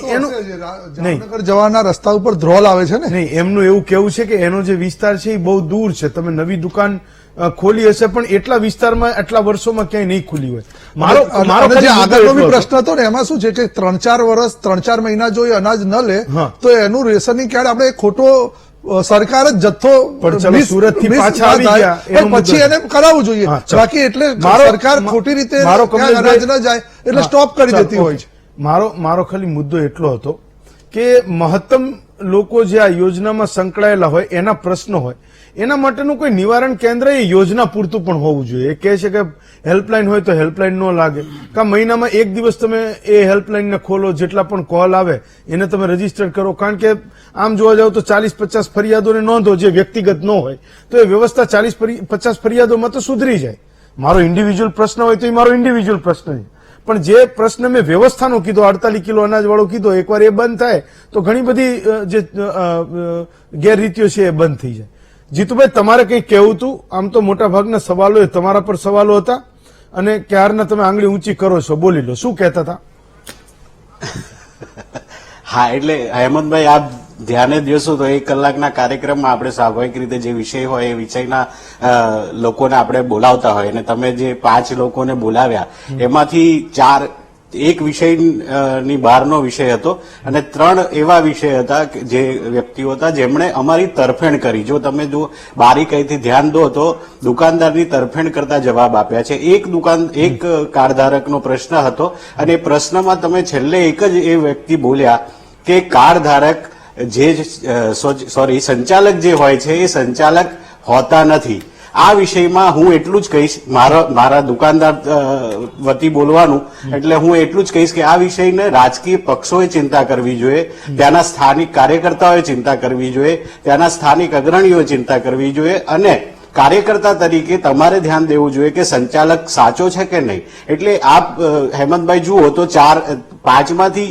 જામનગર જવાના રસ્તા ઉપર ધ્રોલ આવે છે ને, નહીં એમનું એવું કેવું છે કે એનો જે વિસ્તાર છે એ બહુ દૂર છે. તમે નવી દુકાન ખોલી હશે પણ એટલા વિસ્તારમાં આટલા વર્ષોમાં ક્યાંય નહીં ખુલી હોય. મારો જે આગળનો બી પ્રશ્ન હતો ને એમાં શું છે કે 3-4 મહિના જો એ અનાજ ન લે તો એનું રેશનિંગ કાર્ડ આપણે ખોટો સરકાર જ જથ્થો સુરત થી પાછા આવી ગયા પછી એને કરાવવું જોઈએ. બાકી એટલે સરકાર ખોટી રીતે અનાજ ન જાય એટલે સ્ટોપ કરી દેતી હોય છે. મારો ખાલી મુદ્દો એટલો હતો કે મહત્તમ લોકો જે આ યોજનામાં સંકળાયેલા હોય એના પ્રશ્નો હોય એના માટેનું કોઈ નિવારણ કેન્દ્ર એ યોજના પૂરતું પણ હોવું જોઈએ. એ કહે છે કે હેલ્પલાઇન હોય તો હેલ્પલાઇન ન લાગે, કા મહિનામાં એક દિવસ તમે એ હેલ્પલાઇનને ખોલો, જેટલા પણ કોલ આવે એને તમે રજીસ્ટર કરો. કારણ કે આમ જોવા જાવ તો 40-50 ફરિયાદોને નોંધો જે વ્યક્તિગત ન હોય તો એ વ્યવસ્થા 40-50 ફરિયાદોમાં તો સુધરી જાય. મારો ઇન્ડિવિજ્યુઅલ પ્રશ્ન હોય તો એ મારો ઇન્ડિવિજ્યુઅલ પ્રશ્ન છે, પણ જે પ્રશ્ન મેં વ્યવસ્થાનો કીધો, 48 કિલો અનાજ વાળો કીધો, એકવાર એ બંધ થાય તો ઘણી બધી જે ગેરરીતિઓ છે એ બંધ થઈ જાય. જીતુભાઈ, તમારે કંઈ કહેવું હતું? આમ તો મોટા ભાગના સવાલો એ તમારા પર સવાલો હતા અને ક્યારના તમે આંગળી ઊંચી કરો છો, બોલી લો, શું કહેતા હતા? હા, એટલે હેમંતભાઈ આપ ધ્યાને દેશો તો 1 કલાકના કાર્યક્રમમાં આપણે સ્વાભાવિક રીતે જે વિષય હોય એ વિષયના લોકોને આપણે બોલાવતા હોય, અને તમે જે 5 લોકોને બોલાવ્યા એમાંથી 4 એક વિષયની બહારનો વિષય હતો અને 3 એવા વિષય હતા જે વ્યક્તિઓ હતા જેમણે અમારી તરફેણ કરી. જો તમે જો બારીકાઈથી ધ્યાન દો તો દુકાનદારની તરફેણ કરતા જવાબ આપ્યા છે. એક કાર્ડધારકનો પ્રશ્ન હતો અને એ પ્રશ્નમાં તમે છેલ્લે એક જ એ વ્યક્તિ બોલ્યા કે કાર્ડધારક સંચાલક જે હોય છે એ સંચાલક હોતા નથી. આ વિષયમાં હું એટલું જ કહીશ, મારા દુકાનદાર વતી બોલવાનું, એટલે હું એટલું જ કહીશ કે આ વિષયને રાજકીય પક્ષોએ ચિંતા કરવી જોઈએ, ત્યાંના સ્થાનિક કાર્યકર્તાઓએ ચિંતા કરવી જોઈએ, ત્યાંના સ્થાનિક અગ્રણીઓએ ચિંતા કરવી જોઈએ, અને કાર્યકર્તા તરીકે તમારે ધ્યાન દેવું જોઈએ કે સંચાલક સાચો છે કે નહીં. એટલે આપ હેમંતભાઈ જુઓ તો 5માંથી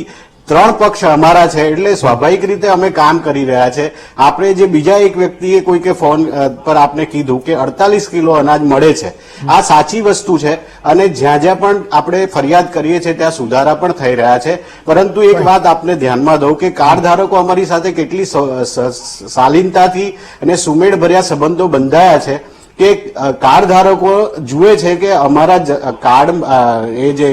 3 પક્ષ અમારા છે, એટલે સ્વાભાવિક રીતે અમે કામ કરી રહ્યા છે. આપણે જે બીજા એક વ્યક્તિએ કોઈકે ફોન પર આપને કીધું કે 48 કિલો અનાજ મળે છે, આ સાચી વસ્તુ છે અને જ્યાં જ્યાં પણ આપણે ફરિયાદ કરીએ છીએ ત્યાં સુધારા પણ થઈ રહ્યા છે. પરંતુ એક વાત આપને ધ્યાનમાં દઉં કે કાર્ડધારકો અમારી સાથે કેટલી શાલીનતાથી અને સુમેળભર્યા સંબંધો બંધાયા છે કે કાર્ડધારકો જુએ છે કે અમારા કાર્ડ એ જે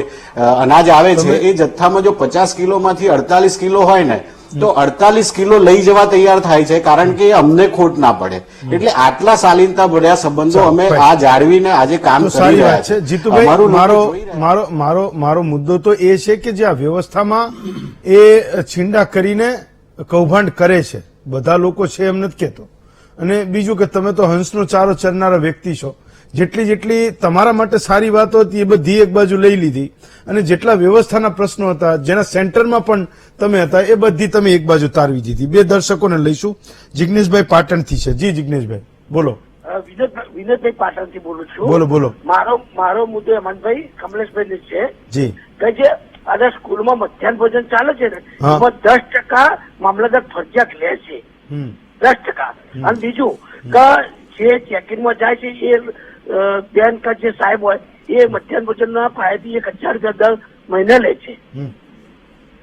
અનાજ આવે છે એ જથ્થામાં જો 50 કિલોમાંથી 48 કિલો હોય ને તો 48 કિલો લઈ જવા તૈયાર થાય છે, કારણ કે અમને ખોટ ના પડે. એટલે આટલા શાલીનતા ભર્યા સંબંધો અમે આ જાળવીને આજે કામ કરી રહ્યા છે. જીતુભાઈ, મારો મુદ્દો તો એ છે કે જે આ વ્યવસ્થામાં એ છીંડા કરીને કૌભાંડ કરે છે, બધા લોકો છે એમ નથી કહેતો. અને બીજું કે તમે તો હંસનો ચારો ચરનારા વ્યક્તિ છો, જેટલી તમારા માટે સારી વાતો હતી એ બધી એક બાજુ લઈ લીધી અને જેટલા વ્યવસ્થાના પ્રશ્નો હતા જેના સેન્ટરમાં પણ તમે હતા એ બધી તમે એક બાજુ તારવી દીધી. 2 દર્શકોને લઈશું. જિગ્નેશભાઈ પાટણથી છે. જી જિગ્નેશભાઈ બોલો. વિનોદભાઈ પાટણથી બોલું છું. બોલો. મારો મુદ્દો હેમંતભાઈ કમલેશભાઈ છે જી કે જે આજે સ્કૂલમાં મધ્યાહન ભોજન ચાલે છે ને એમાં 10% મામલતદાર ફરજિયાત લે છે, 10%. અને બીજું કે જે ચેકિંગમાં જાય છે એ બેન કે જે સાહેબ હોય એ મધ્યાહન ભોજનના ફાયદી 1000 રૂપિયા દર મહિને લે છે.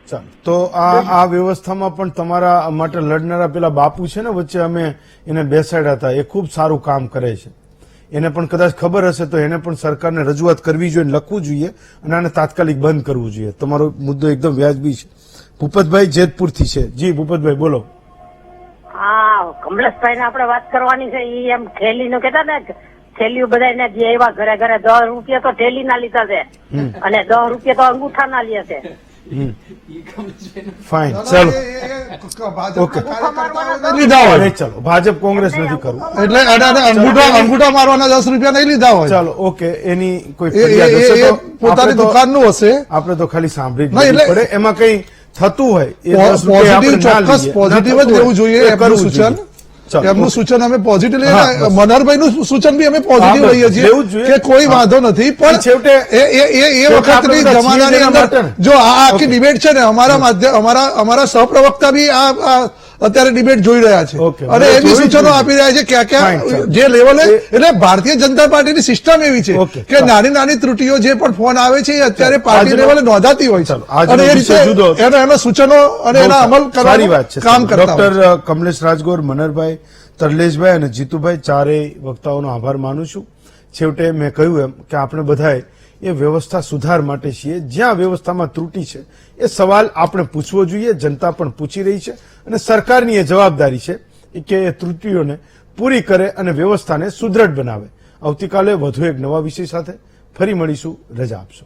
ચાલો, તો આ વ્યવસ્થામાં પણ તમારા માટે લડનારા પેલા બાપુ છે ને વચ્ચે અમે એને બેસાડ્યા હતા, એ ખૂબ સારું કામ કરે છે. એને પણ કદાચ ખબર હશે તો એને પણ સરકારને રજૂઆત કરવી જોઈએ, લખવું જોઈએ અને આને તાત્કાલિક બંધ કરવું જોઈએ. તમારો મુદ્દો એકદમ વ્યાજબી છે. ભૂપતભાઈ જેતપુરથી છે. જી ભૂપતભાઈ બોલો. હા, કમલેશભાઈ ને આપડે વાત કરવાની છે. ઈ એમ થેલી નું કેતા ને, થેલીઓ બધા જે એવા ઘરે 10 રૂપિયા તો થેલી ના લીધા છે અને 10 રૂપિયા તો અંગૂઠા ના લે છે. ફાઇન, ચાલો ઓકે. ચાલો, ભાજપ કોંગ્રેસ નથી કરવું એટલે અંગૂઠા મારવાના 10 રૂપિયા નહીં લીધા હોય. ચાલો ઓકે, એની કોઈ ફરિયાદ હશે તો પોતાની દુકાનનું હશે, આપણે તો ખાલી સાંભળી જ પડે. એમાં કઈ થતું હોય પોઝિટિવ જ લેવું જોઈએ. એમનું સૂચન અમે પોઝિટિવ લઈએ, મનહરભાઈનું સૂચન બી અમે પોઝિટિવ લઈએ છીએ કે કોઈ વાંધો નથી. પણ છેવટે એ વખતની જમાનાની અંદર જો આ આખી ડિબેટ છે ને, અમારા સહપ્રવક્તા બી આ અત્યારે ડિબેટ જોઈ રહ્યા છે અને એ બી સૂચનો આપી રહ્યા છે ક્યાં જે લેવલે. એટલે ભારતીય જનતા પાર્ટીની સિસ્ટમ એવી છે કે નાની નાની ત્રુટીઓ જે પણ ફોન આવે છે એ અત્યારે પાર્ટી લેવલે નોંધાતી હોય છે અને એ રીતે એના સૂચનો અને એના અમલ કરવાનું કામ કરતા. ડોક્ટર કમલેશ રાજગોર, મનહરભાઈ, તરલેશભાઈ અને જીતુભાઈ, ચારેય વક્તાઓનો આભાર માનું છું. છેવટે મેં કહ્યું એમ કે આપણે બધાએ એ વ્યવસ્થા સુધાર માટે છીએ. જ્યાં વ્યવસ્થામાં ત્રુટી છે એ સવાલ આપણે પૂછવો જોઈએ, જનતા પણ પૂછી રહી છે અને સરકારની એ જવાબદારી છે કે એ ત્રુટીઓને પૂરી કરે અને વ્યવસ્થાને સુદૃઢ બનાવે. આવતીકાલે વધુ એક નવા વિષય સાથે ફરી મળીશું. રજા આપશો.